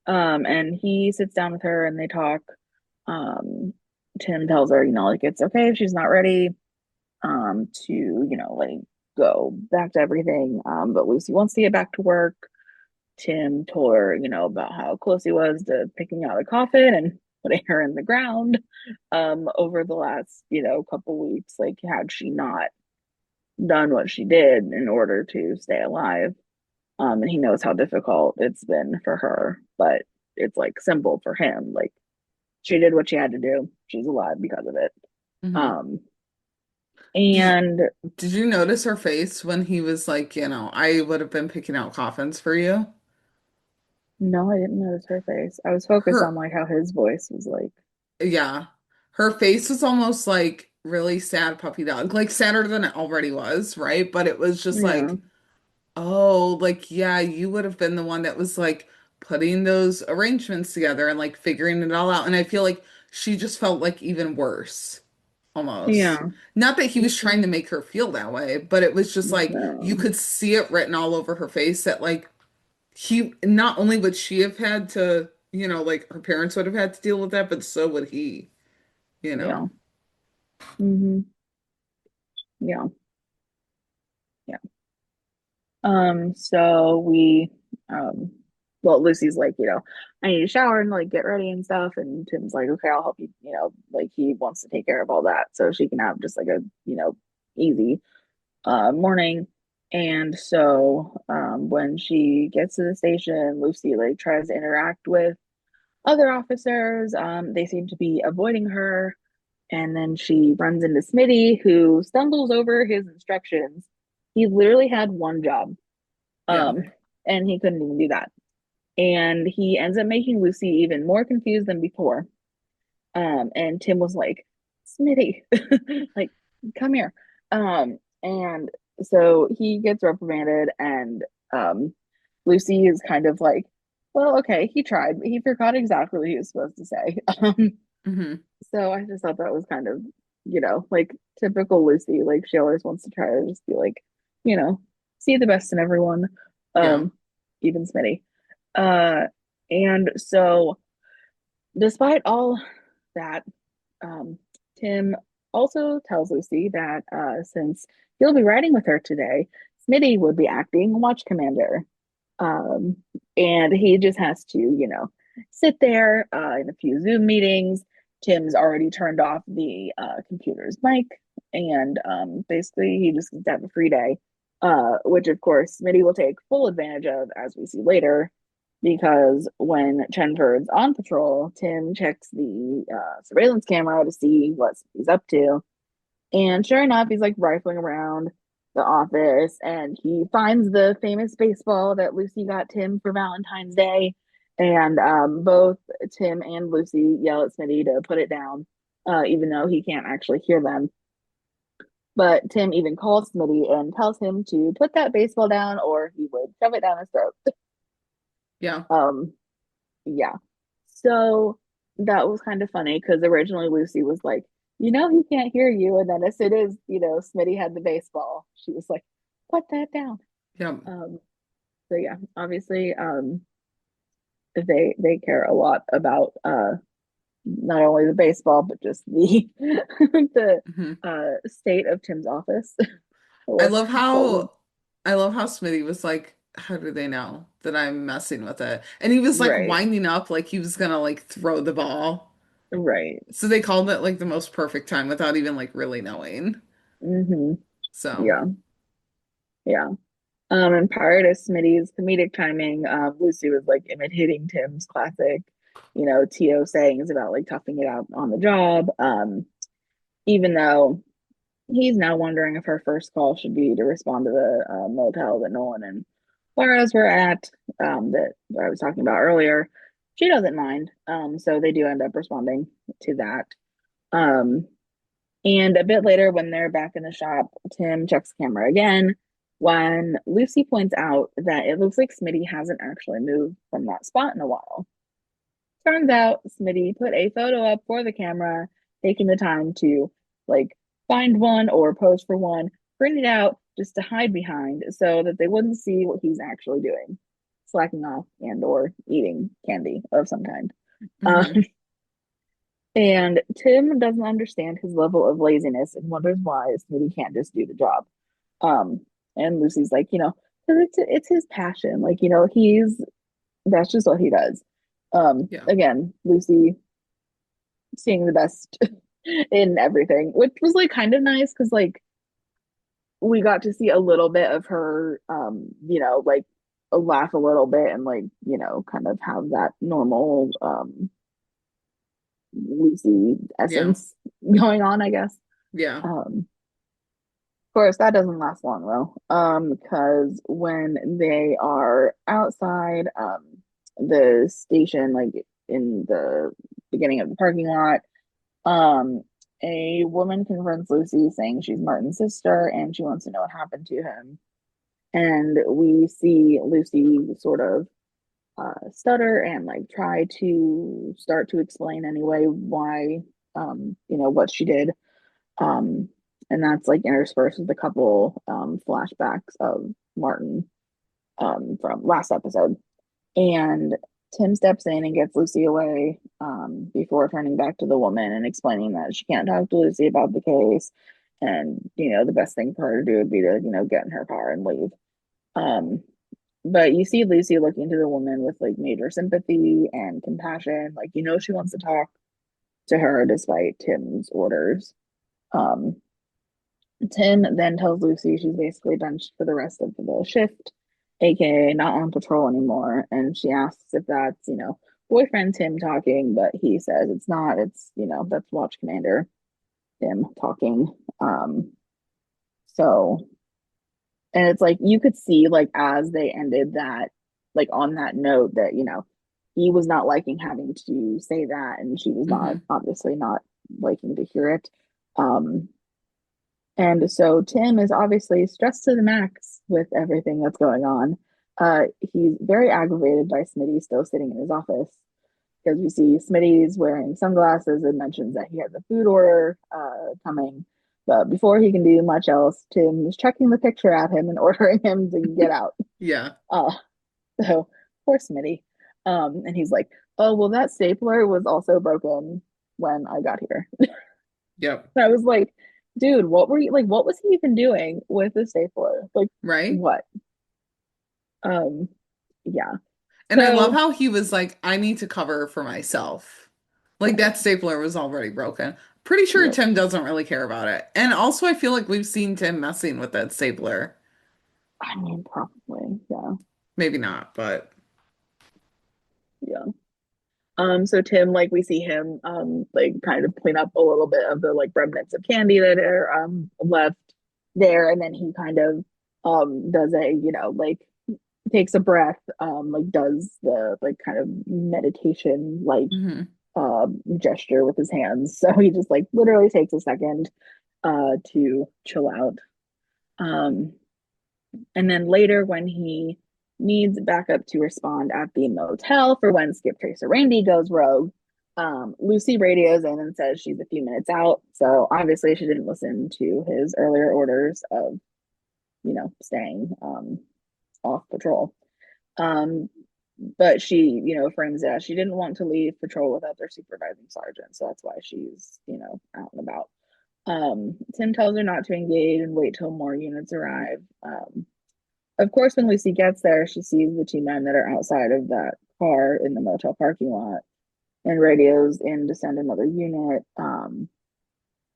And he sits down with her and they talk. Um, Tim tells her, like it's okay if she's not ready, to, like go back to everything. But Lucy wants to get back to work. Tim told her, about how close he was to picking out a coffin and putting her in the ground, over the last, couple weeks. Like, had she not done what she did in order to stay alive. And he knows how difficult it's been for her, but it's like simple for him. Like she did what she had to do. She's alive because of it. Hmm. Um, Did, and did you notice her face when he was like, I would have been picking out coffins for you? no, I didn't notice her face. I was focused on Her, like how his voice was like, yeah. Her face was almost like really sad puppy dog, like sadder than it already was, right? But it was just yeah, like, oh, like, yeah, you would have been the one that was like putting those arrangements together and like figuring it all out. And I feel like she just felt like even worse, almost. Yeah. Not that he was trying to make her feel that way, but it was just like you No. could see it written all over her face that like he not only would she have had to, like her parents would have had to deal with that, but so would he, you know. Yeah. Hmm. Yeah. Yeah. So we, um, well, Lucy's like, I need to shower and like get ready and stuff. And Tim's like, okay, I'll help you, like he wants to take care of all that so she can have just like a, easy, morning. And so, when she gets to the station, Lucy like tries to interact with other officers. They seem to be avoiding her. And then she runs into Smitty, who stumbles over his instructions. He literally had one job, Yeah. um, and he couldn't even do that. And he ends up making Lucy even more confused than before. And Tim was like, Smitty, like, come here. And so he gets reprimanded, and Lucy is kind of like, well, okay, he tried, but he forgot exactly what he was supposed to say. Hmm. So I just thought that was kind of, like typical Lucy. Like she always wants to try to just be like, you know, see the best in everyone, Yeah. um, even Smitty. Uh, and so despite all that, um, Tim also tells Lucy that since he'll be riding with her today, Smitty would be acting watch commander. Um, and he just has to, sit there in a few Zoom meetings. Tim's already turned off the computer's mic, and basically he just gets to have a free day, which of course Smitty will take full advantage of, as we see later, because when Chenford's on patrol, Tim checks the surveillance camera to see what he's up to. And sure enough, he's like rifling around the office and he finds the famous baseball that Lucy got Tim for Valentine's Day. And both Tim and Lucy yell at Smitty to put it down, even though he can't actually hear them. But Tim even calls Smitty and tells him to put that baseball down or he would shove it down his throat. Yeah. Um, yeah. So that was kind of funny because originally Lucy was like, he can't hear you. And then as soon as, Smitty had the baseball, she was like, put that down. Yeah. Um, so yeah, obviously, they care a lot about not only the baseball, but just the the Hmm. state of Tim's office. I or love what would how I love how Smitty was like, how do they know that I'm messing with it? And he was like right, winding up like he was gonna like throw the ball. right. So they called it like the most perfect time without even like really knowing. Hmm. So, Yeah, yeah. And prior to Smitty's comedic timing, Lucy was like imitating Tim's classic, TO sayings about like toughing it out on the job. Even though he's now wondering if her first call should be to respond to the motel that Nolan and Laura's were at, that I was talking about earlier. She doesn't mind. So they do end up responding to that. Um, and a bit later, when they're back in the shop, Tim checks the camera again when Lucy points out that it looks like Smitty hasn't actually moved from that spot in a while. Turns out Smitty put a photo up for the camera, taking the time to like find one or pose for one, print it out just to hide behind so that they wouldn't see what he's actually doing, slacking off and or eating candy of some kind. hmm. Um, and Tim doesn't understand his level of laziness and wonders why Smitty can't just do the job. Um, and Lucy's like, because it's his passion. Like, that's just what he does. Yeah. Again, Lucy seeing the best in everything, which was like kind of nice because like we got to see a little bit of her, like laugh a little bit and like, kind of have that normal Lucy Yeah. essence going on, I guess. Yeah. Of course, that doesn't last long though, because when they are outside the station, like in the beginning of the parking lot, um, a woman confronts Lucy saying she's Martin's sister and she wants to know what happened to him. And we see Lucy sort of stutter and like try to start to explain anyway why what she did. Um, and that's like interspersed with a couple flashbacks of Martin from last episode. And Tim steps in and gets Lucy away before turning back to the woman and explaining that she can't talk to Lucy about the case. And, the best thing for her to do would be to, get in her car and leave. Um, but you see Lucy looking to the woman with like major sympathy and compassion. Like, she wants to talk to her despite Tim's orders. Um, Tim then tells Lucy she's basically benched for the rest of the shift, aka not on patrol anymore. And she asks if that's, boyfriend Tim talking, but he says it's not. It's, that's Watch Commander Tim talking. So, and it's like you could see, like, as they ended that, like, on that note, that, he was not liking having to say that, and she was not, obviously, not liking to hear it. And so Tim is obviously stressed to the max with everything that's going on. He's very aggravated by Smitty still sitting in his office because we see Smitty's wearing sunglasses and mentions that he has a food order coming. But before he can do much else, Tim is checking the picture at him and ordering him to get out. Yeah. So poor Smitty. And he's like, oh, well, that stapler was also broken when I got here. Yep. I was like, dude, what was he even doing with the stapler? Like, right? What? Yeah. And I love how he was like, I need to cover for myself. Like that stapler was already broken. Pretty sure Yep. Tim doesn't really care about it. And also I feel like we've seen Tim messing with that stapler. I mean, probably, yeah. Maybe not, but Yeah. So Tim, like we see him like kind of clean up a little bit of the like remnants of candy that are left there, and then he kind of does a, like takes a breath, like does the like kind of meditation like gesture with his hands. So he just like literally takes a second to chill out. And then later when he needs backup to respond at the motel for when Skip Tracer Randy goes rogue, Lucy radios in and says she's a few minutes out. So obviously she didn't listen to his earlier orders of, staying off patrol. But she, frames it as she didn't want to leave patrol without their supervising sergeant. So that's why she's, out and about. Tim tells her not to engage and wait till more units arrive. Of course, when Lucy gets there, she sees the two men that are outside of that car in the motel parking lot and radios in to send another unit.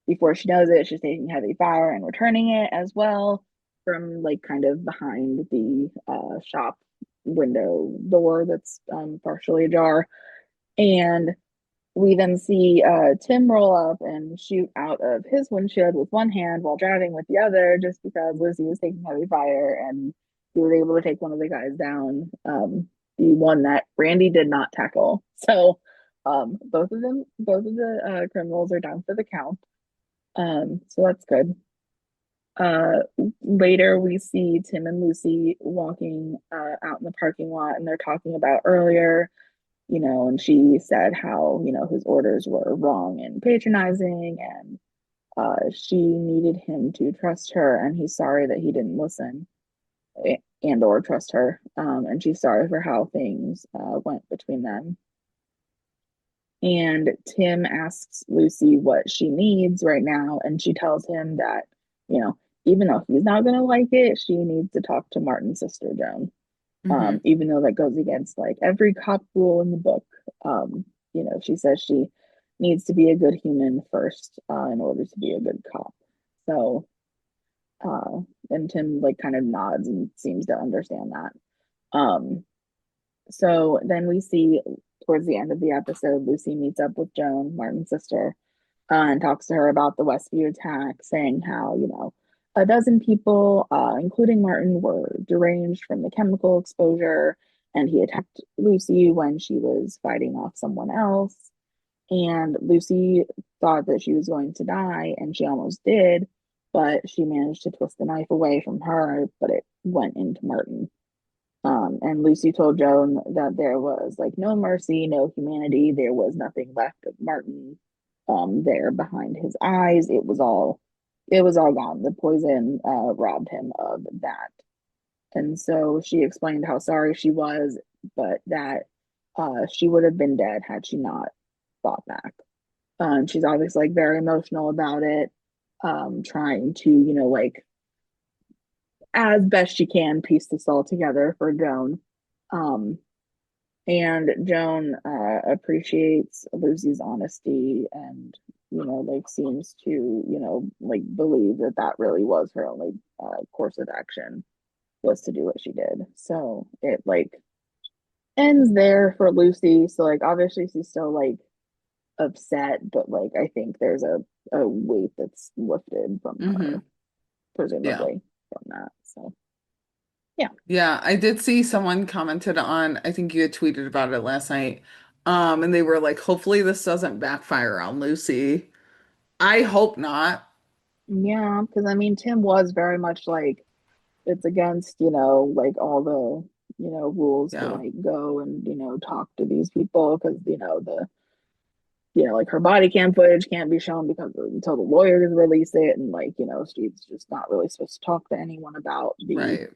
Before she knows it, she's taking heavy fire and returning it as well from like kind of behind the shop window door that's partially ajar. And we then see Tim roll up and shoot out of his windshield with one hand while driving with the other, just because Lucy was taking heavy fire and he was able to take one of the guys down, the one that Randy did not tackle. So both of the criminals are down for the count. So that's good. Later we see Tim and Lucy walking out in the parking lot, and they're talking about earlier, and she said how, his orders were wrong and patronizing, and she needed him to trust her, and he's sorry that he didn't listen and or trust her. And she's sorry for how things went between them. And Tim asks Lucy what she needs right now, and she tells him that, even though he's not going to like it, she needs to talk to Martin's sister, Joan. Even though that goes against like every cop rule in the book. She says she needs to be a good human first in order to be a good cop. So, and Tim like kind of nods and seems to understand that. So then we see towards the end of the episode, Lucy meets up with Joan, Martin's sister, and talks to her about the Westview attack, saying how, a dozen people, including Martin, were deranged from the chemical exposure, and he attacked Lucy when she was fighting off someone else. And Lucy thought that she was going to die, and she almost did, but she managed to twist the knife away from her, but it went into Martin. And Lucy told Joan that there was like no mercy, no humanity. There was nothing left of Martin there behind his eyes. It was all gone. The poison robbed him of that. And so she explained how sorry she was, but that she would have been dead had she not fought back. She's obviously like very emotional about it, trying to, like as best she can piece this all together for Joan. Um, and Joan appreciates Lucy's honesty and, like seems to, like believe that that really was her only course of action was to do what she did. So it like ends there for Lucy. So like obviously she's still like upset, but like I think there's a weight that's lifted from Hmm. her, Yeah. presumably from that. So yeah. Yeah, I did see someone commented on, I think you had tweeted about it last night. And they were like, hopefully this doesn't backfire on Lucy. I hope not. Yeah, because I mean Tim was very much like it's against, like all the, rules to Yeah. like go and, talk to these people because, like her body cam footage can't be shown because until the lawyers release it. And like, she's just not really supposed to talk to anyone about the Right.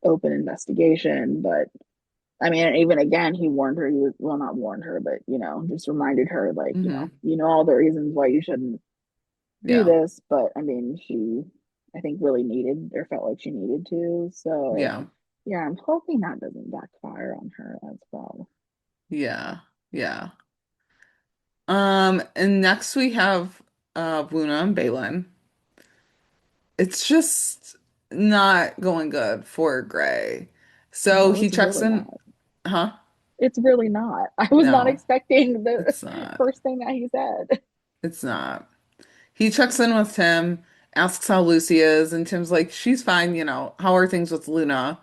open investigation. But I mean, even again, he warned her, he was, well, not warned her, but, just reminded her, like, Hmm. all the reasons why you shouldn't do Yeah. this. But I mean, I think, really needed or felt like she needed to. So, Yeah. yeah, I'm hoping that doesn't backfire on her as well. Yeah. Yeah. And next we have Wuna and Balin. It's just not going good for Gray. So No, he it's checks really in, not. huh? It's really not. I was not No, expecting the it's not. first thing that he said. It's not. He checks in with Tim, asks how Lucy is, and Tim's like, she's fine, how are things with Luna?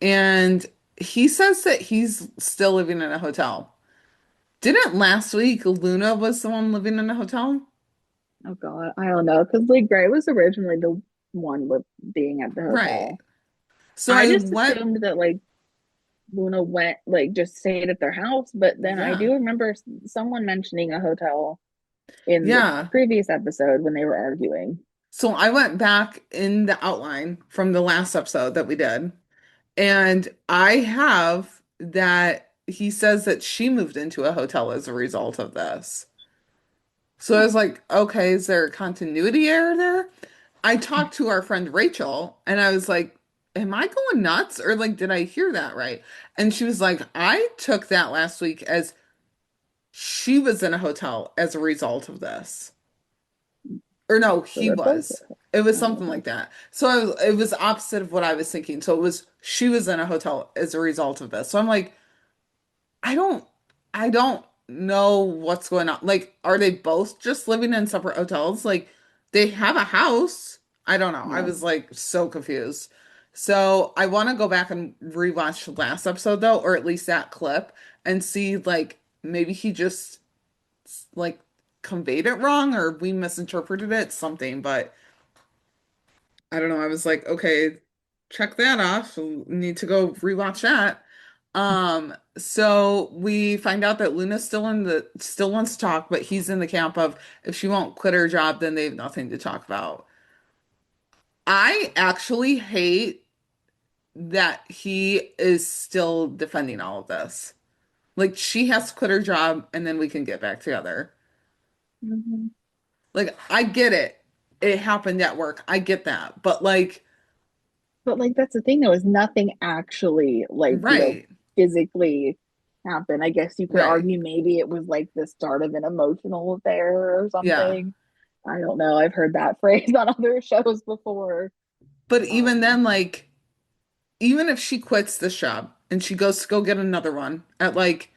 And he says that he's still living in a hotel. Didn't last week Luna was the one living in a hotel? Oh God, I don't know, because like Gray was originally the one with being at the Right. hotel. So I I just went, assumed that like Luna went like just stayed at their house, but then I yeah. do remember someone mentioning a hotel in the Yeah. previous episode when they were arguing. So I went back in the outline from the last episode that we did, and I have that he says that she moved into a hotel as a result of this. So I Huh. was like, okay, is there a continuity error there? I talked to our friend Rachel and I was like, am I going nuts? Or like, did I hear that right? And she was like, I took that last week as she was in a hotel as a result of this. Or no, So he they're both. was. It was Oh, something okay. like that. So it was opposite of what I was thinking. So it was she was in a hotel as a result of this. So I'm like, I don't I don't know what's going on. Like, are they both just living in separate hotels? Like, they have a house. I don't know. I Yeah. was like so confused. So I want to go back and rewatch last episode though, or at least that clip, and see like maybe he just like conveyed it wrong or we misinterpreted it, something, but I don't know. I was like, okay, check that off. Need to go rewatch that. So we find out that Luna's still wants to talk, but he's in the camp of if she won't quit her job, then they have nothing to talk about. I actually hate that he is still defending all of this. Like she has to quit her job and then we can get back together. Mhm. Like I get it. It happened at work. I get that. But like, But like that's the thing though, is nothing actually like, right, physically happen. I guess you could right. argue maybe it was like the start of an emotional affair or Yeah. something. I don't know. I've heard that phrase on other shows before. But even Um, then, like, even if she quits this job and she goes to go get another one at like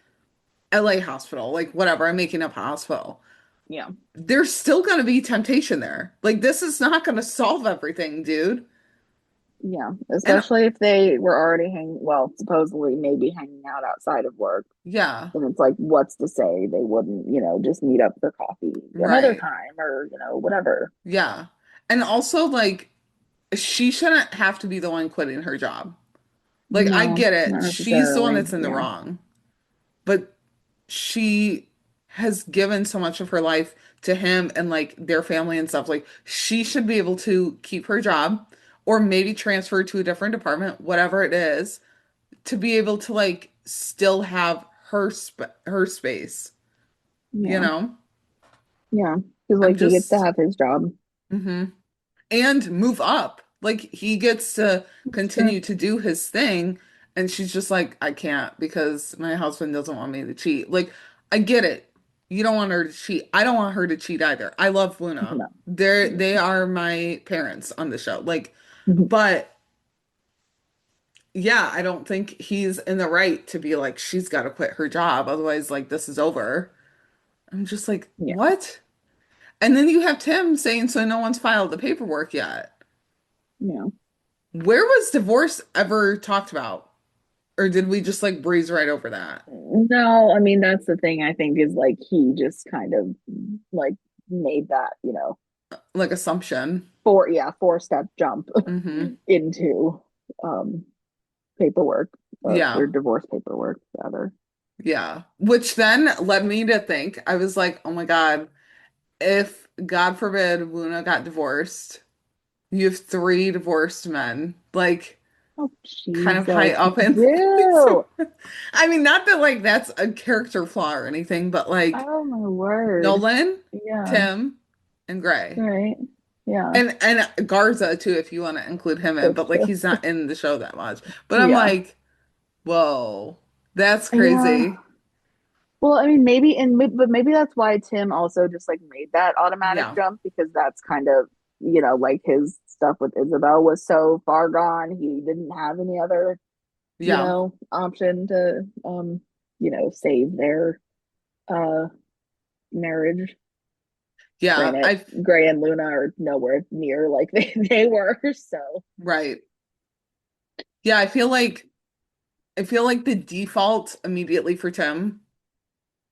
LA hospital, like whatever, I'm making up a hospital, yeah, there's still going to be temptation there. Like, this is not going to solve everything, dude. yeah. And Especially if they were already well, supposedly maybe hanging out outside of work. yeah, And it's like, what's to say they wouldn't, just meet up for coffee another right. time or, whatever. Yeah. And also, like, she shouldn't have to be the one quitting her job. Like, I No, get it. not She's the one necessarily. that's in the Yeah. wrong, but she has given so much of her life to him and like their family and stuff. Like, she should be able to keep her job or maybe transfer to a different department, whatever it is, to be able to like still have her space, you Yeah. know? Yeah. Because I'm like he gets to just have his job. mhm. And move up. Like he gets to That's true. continue to do his thing, and she's just like, I can't because my husband doesn't want me to cheat. Like, I get it. You don't want her to cheat. I don't want her to cheat either. I love Wuna. No. They are my parents on the show. Like, Mhm. but yeah, I don't think he's in the right to be like, she's got to quit her job. Otherwise, like, this is over. I'm just like, Yeah. what? And then you have Tim saying, so no one's filed the paperwork yet. Yeah. Where was divorce ever talked about? Or did we just like breeze right over that? No, I mean that's the thing I think is like he just kind of like made that, Like assumption. four-step jump Hmm. into um paperwork or Yeah. divorce paperwork rather. Yeah. Which then led me to think, I was like, oh my God, if God forbid Luna got divorced, you have three divorced men, like Oh kind of high Jesus, up you in do. I mean, not that like that's a character flaw or anything, but like Oh my word. Nolan, Yeah, Tim, and Gray. right. Yeah, And Garza too, if you want to include him in, that's but like true. he's not in the show that much. But I'm Yeah. like, whoa, that's Yeah. crazy. Well, I mean, but maybe that's why Tim also just like made that automatic Yeah, jump because that's kind of, like his stuff with Isabel was so far gone. He didn't have any other, yeah, option to, save their uh marriage. yeah. Granted, I Gray and Luna are nowhere near like they were. So, right. Yeah, I feel like the default immediately for Tim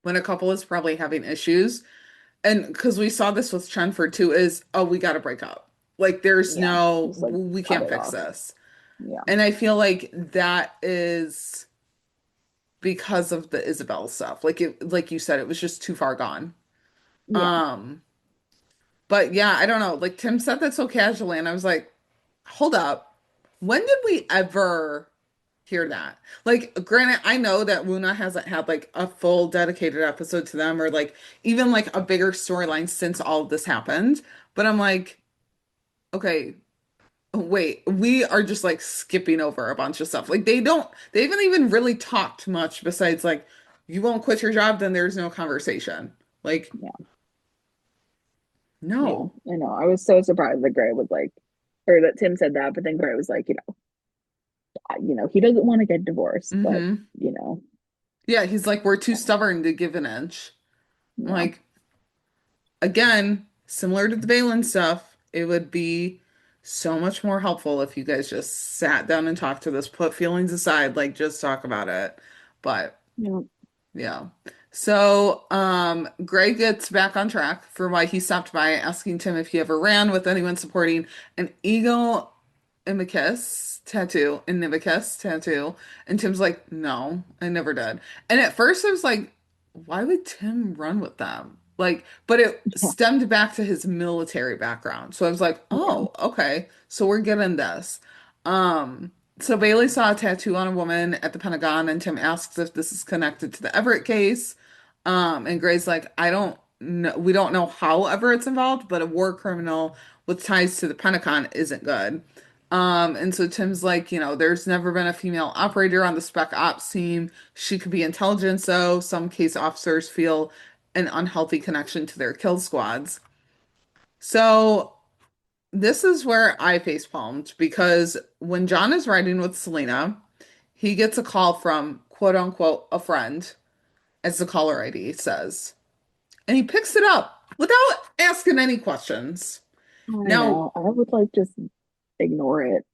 when a couple is probably having issues, and because we saw this with Chenford too, is oh, we got to break up. Like there's yeah, no, just like we cut can't it fix off. this. Yeah. And I feel like that is because of the Isabel stuff. Like it, like you said, it was just too far gone. Yeah. Um, but yeah, I don't know. Like Tim said that so casually, and I was like, hold up. When did we ever hear that? Like, granted, I know that Wuna hasn't had like a full dedicated episode to them or like even like a bigger storyline since all of this happened. But I'm like, okay, wait, we are just like skipping over a bunch of stuff. Like they haven't even really talked much besides like, you won't quit your job, then there's no conversation. Like, Yeah. Yeah. no. I know. I was so surprised that Gray was like, or that Tim said that, but then Gray was like, he doesn't want to get divorced, but Hmm. you know, Yeah, he's like, we're too stubborn to give an inch. I'm yeah, like, again, similar to the Balin stuff, it would be so much more helpful if you guys just sat down and talked to this, put feelings aside, like just talk about it. But yeah, yeah. So, Greg gets back on track for why he stopped by asking Tim if he ever ran with anyone supporting an eagle Inimicus tattoo. And Tim's like, no, I never did. And at first I was like, why would Tim run with them? Like, but it yeah, stemmed back to his military background. So I was like, yeah. oh, okay. So we're getting this. So Bailey saw a tattoo on a woman at the Pentagon, and Tim asks if this is connected to the Everett case. And Gray's like, I don't know, we don't know how Everett's involved, but a war criminal with ties to the Pentagon isn't good. And so Tim's like, there's never been a female operator on the spec ops team. She could be intelligence, though. Some case officers feel an unhealthy connection to their kill squads. So this is where I face palmed because when John is riding with Selena, he gets a call from quote unquote a friend, as the caller ID says, and he picks it up without asking any questions. I Now, know. I would like just ignore it.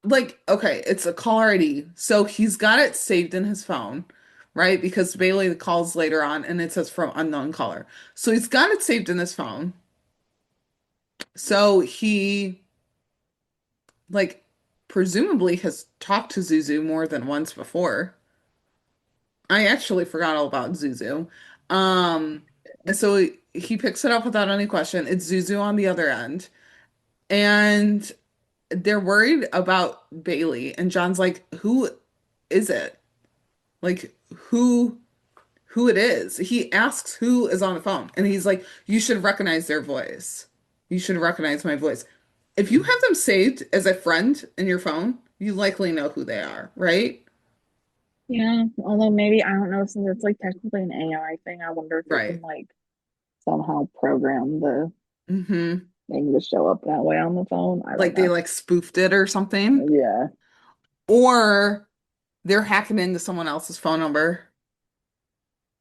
like, okay, it's a caller ID, so he's got it saved in his phone, right? Because Bailey calls later on and it says from unknown caller. So he's got it saved in his phone. So he like presumably has talked to Zuzu more than once before. I actually forgot all about Zuzu. Um, so he picks it up without any question. It's Zuzu on the other end. And they're worried about Bailey. And John's like, who is it? Like, who it is. He asks who is on the phone. And he's like, you should recognize their voice. You should recognize my voice. If you have them saved as a friend in your phone, you likely know who they are, right? Yeah, although maybe I don't know since it's like technically an AI thing. I wonder if it can Right. like somehow program the Hmm. thing to show up that way on the phone. I don't Like they know. like spoofed it or something. Yeah, Or they're hacking into someone else's phone number.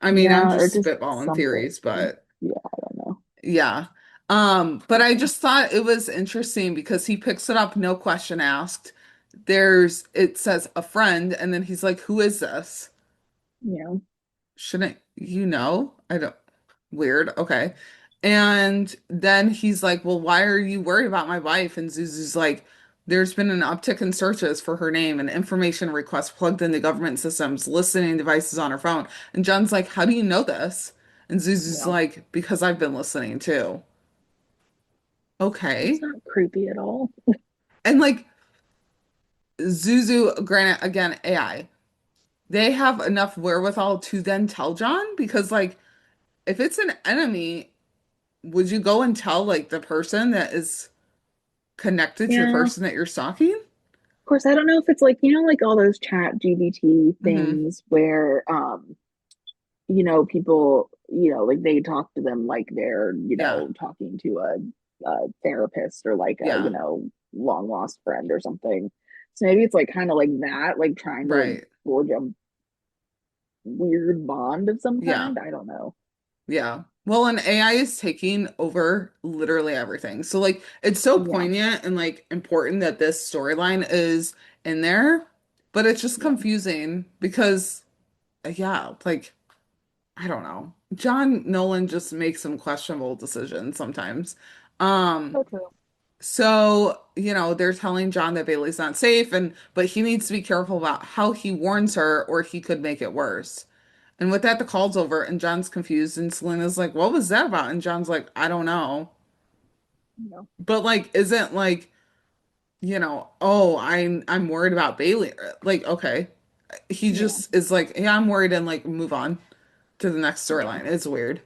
I mean, I'm yeah, or just just spitballing something. theories, but Yeah, I don't know. yeah. But I just thought it was interesting because he picks it up, no question asked. It says a friend, and then he's like, who is this? Yeah, Shouldn't you know? I don't, weird. Okay. And then he's like, well, why are you worried about my wife? And Zuzu's like, there's been an uptick in searches for her name and information requests plugged into government systems, listening devices on her phone. And John's like, how do you know this? And Zuzu's yeah. like, because I've been listening too. It's Okay. not creepy at all. And like Zuzu, granted, again, AI, they have enough wherewithal to then tell John because, like, if it's an enemy, would you go and tell, like, the person that is connected to the Yeah, of person that you're stalking? course, I don't know if it's like, like all those chat GBT Hmm. things where people, like they talk to them like they're, Yeah. talking to a therapist or like a, Yeah. long lost friend or something. So maybe it's like kind of like that, like trying to like Right. forge a weird bond of some Yeah. kind. I don't know. Yeah. Well, and AI is taking over literally everything. So, like, it's so Yeah, poignant and, like, important that this storyline is in there, but it's just yeah, confusing because, yeah, like, I don't know. John Nolan just makes some questionable decisions sometimes. Um, so true. they're telling John that Bailey's not safe and but he needs to be careful about how he warns her or he could make it worse. And with that, the call's over and John's confused and Selena's like, "What was that about?" And John's like, "I don't know." No, But like, isn't like, oh, I'm worried about Bailey. Like, okay. He yeah, just is like, yeah, I'm worried and like move on to the next yeah, storyline. It's weird.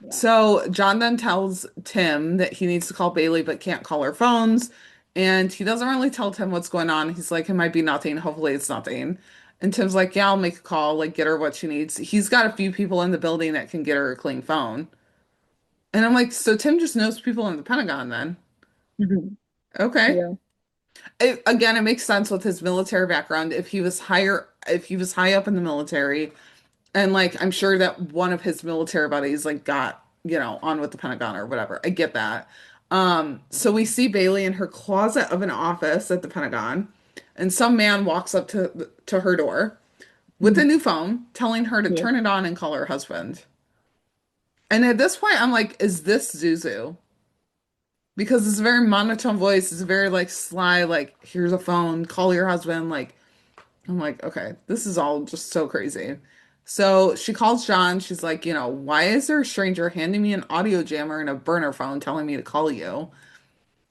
yeah. So John then tells Tim that he needs to call Bailey but can't call her phones. And he doesn't really tell Tim what's going on. He's like, it might be nothing. Hopefully it's nothing. And Tim's like, yeah, I'll make a call, like get her what she needs. He's got a few people in the building that can get her a clean phone. And I'm like, so Tim just knows people in the Pentagon then. Mhm. Okay. Yeah. Again, it makes sense with his military background. If he was high up in the military, and like I'm sure that one of his military buddies like got, on with the Pentagon or whatever. I get that. So we see Bailey in her closet of an office at the Pentagon, and some man walks up to her door with a Mhm. new phone, telling her to Yeah. turn it on and call her husband. And at this point, I'm like, is this Zuzu? Because it's a very monotone voice. It's a very like sly, like, here's a phone, call your husband. Like, I'm like, okay, this is all just so crazy. So she calls John. She's like, why is there a stranger handing me an audio jammer and a burner phone telling me to call you?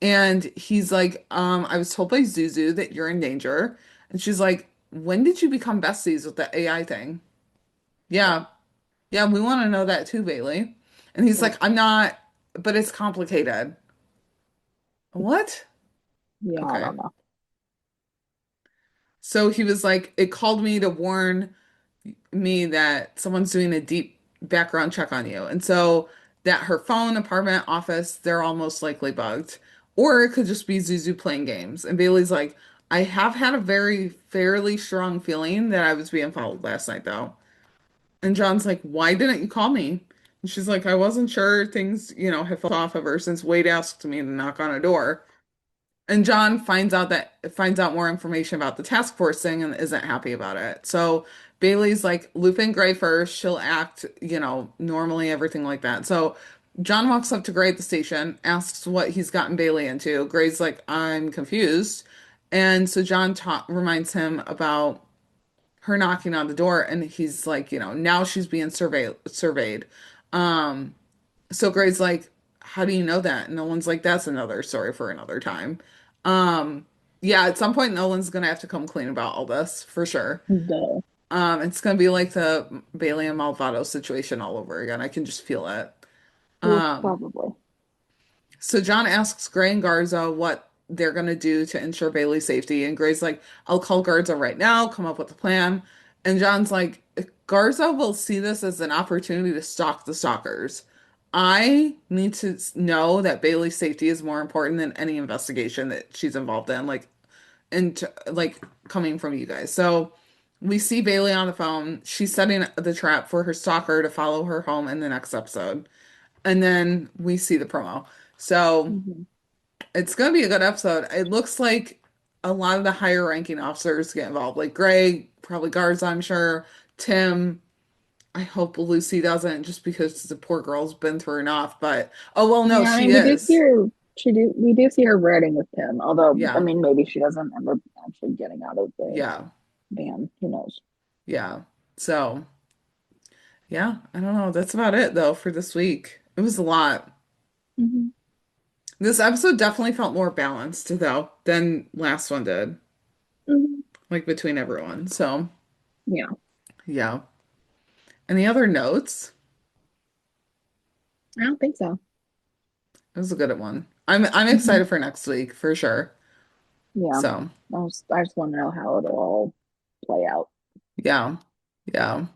And he's like, I was told by Zuzu that you're in danger. And she's like, when did you become besties with the AI thing? Yeah. Yeah. Yeah, we want to know that too, Bailey. And he's Yeah. like, I'm not, but it's complicated. What? Yeah. I Okay. don't know. So he was like, it called me to warn me that someone's doing a deep background check on you. And so that her phone, apartment, office, they're all most likely bugged. Or it could just be Zuzu playing games. And Bailey's like, I have had a very fairly strong feeling that I was being followed last night, though. And John's like, why didn't you call me? And she's like, I wasn't sure things, had felt off of her since Wade asked me to knock on a door. And John finds out more information about the task force thing and isn't happy about it. So Bailey's like, loop in Gray first. She'll act, normally, everything like that. So John walks up to Gray at the station, asks what he's gotten Bailey into. Gray's like, I'm confused. And so John reminds him about her knocking on the door, and he's like, now she's being surveyed. Um, so Gray's like, how do you know that? And Nolan's like, that's another story for another time. Um, yeah, at some point Nolan's gonna have to come clean about all this for sure. Duh. It's gonna be like the Bailey and Malvado situation all over again. I can just feel it. Oof, Um, probably. so John asks Gray and Garza what they're gonna do to ensure Bailey's safety, and Gray's like, "I'll call Garza right now, come up with a plan." And John's like, "Garza will see this as an opportunity to stalk the stalkers. I need to know that Bailey's safety is more important than any investigation that she's involved in, like coming from you guys." So we see Bailey on the phone. She's setting the trap for her stalker to follow her home in the next episode. And then we see the promo. So Mhm. it's going to be a good episode. It looks like a lot of the higher ranking officers get involved, like Greg, probably Garza, I'm sure. Tim, I hope Lucy doesn't, just because the poor girl's been through enough. But oh well, no, Yeah, I she mean, we do see is. her. We do see her riding with him. Although, I Yeah, mean, maybe she doesn't end up actually getting out of the yeah, van. Who knows? yeah. So yeah, I don't know. That's about it though for this week. It was a lot. Hmm. This episode definitely felt more balanced though than last one did, Hmm. like between everyone. So Yeah. yeah. Any other notes? I don't think so. It was a good one. I'm Hmm. excited for next week for sure. Yeah. So I just want to know how it'll all play out. yeah. Yeah.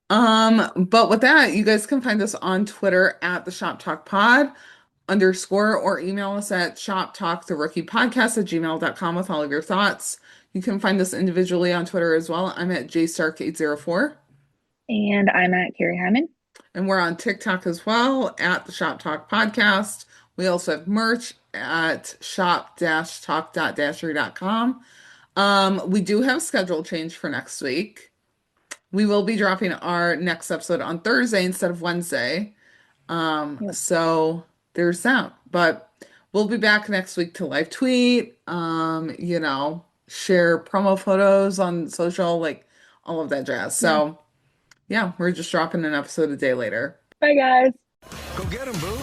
But with that, you guys can find us on Twitter at the Shop Talk Pod underscore or email us at shoptalktherookiepodcast@gmail.com with all of your thoughts. You can find us individually on Twitter as well. I'm at jstark804. And I'm at Carrie Hyman. And we're on TikTok as well at the Shop Talk Podcast. We also have merch at shop-talk.dashery.com. We do have a schedule change for next week. We will be dropping our next episode on Thursday instead of Wednesday. Yep. So there's that. But we'll be back next week to live tweet, share promo photos on social, like all of that jazz. Yeah. So yeah, we're just dropping an episode a day later. Bye, guys. Go get him, boo.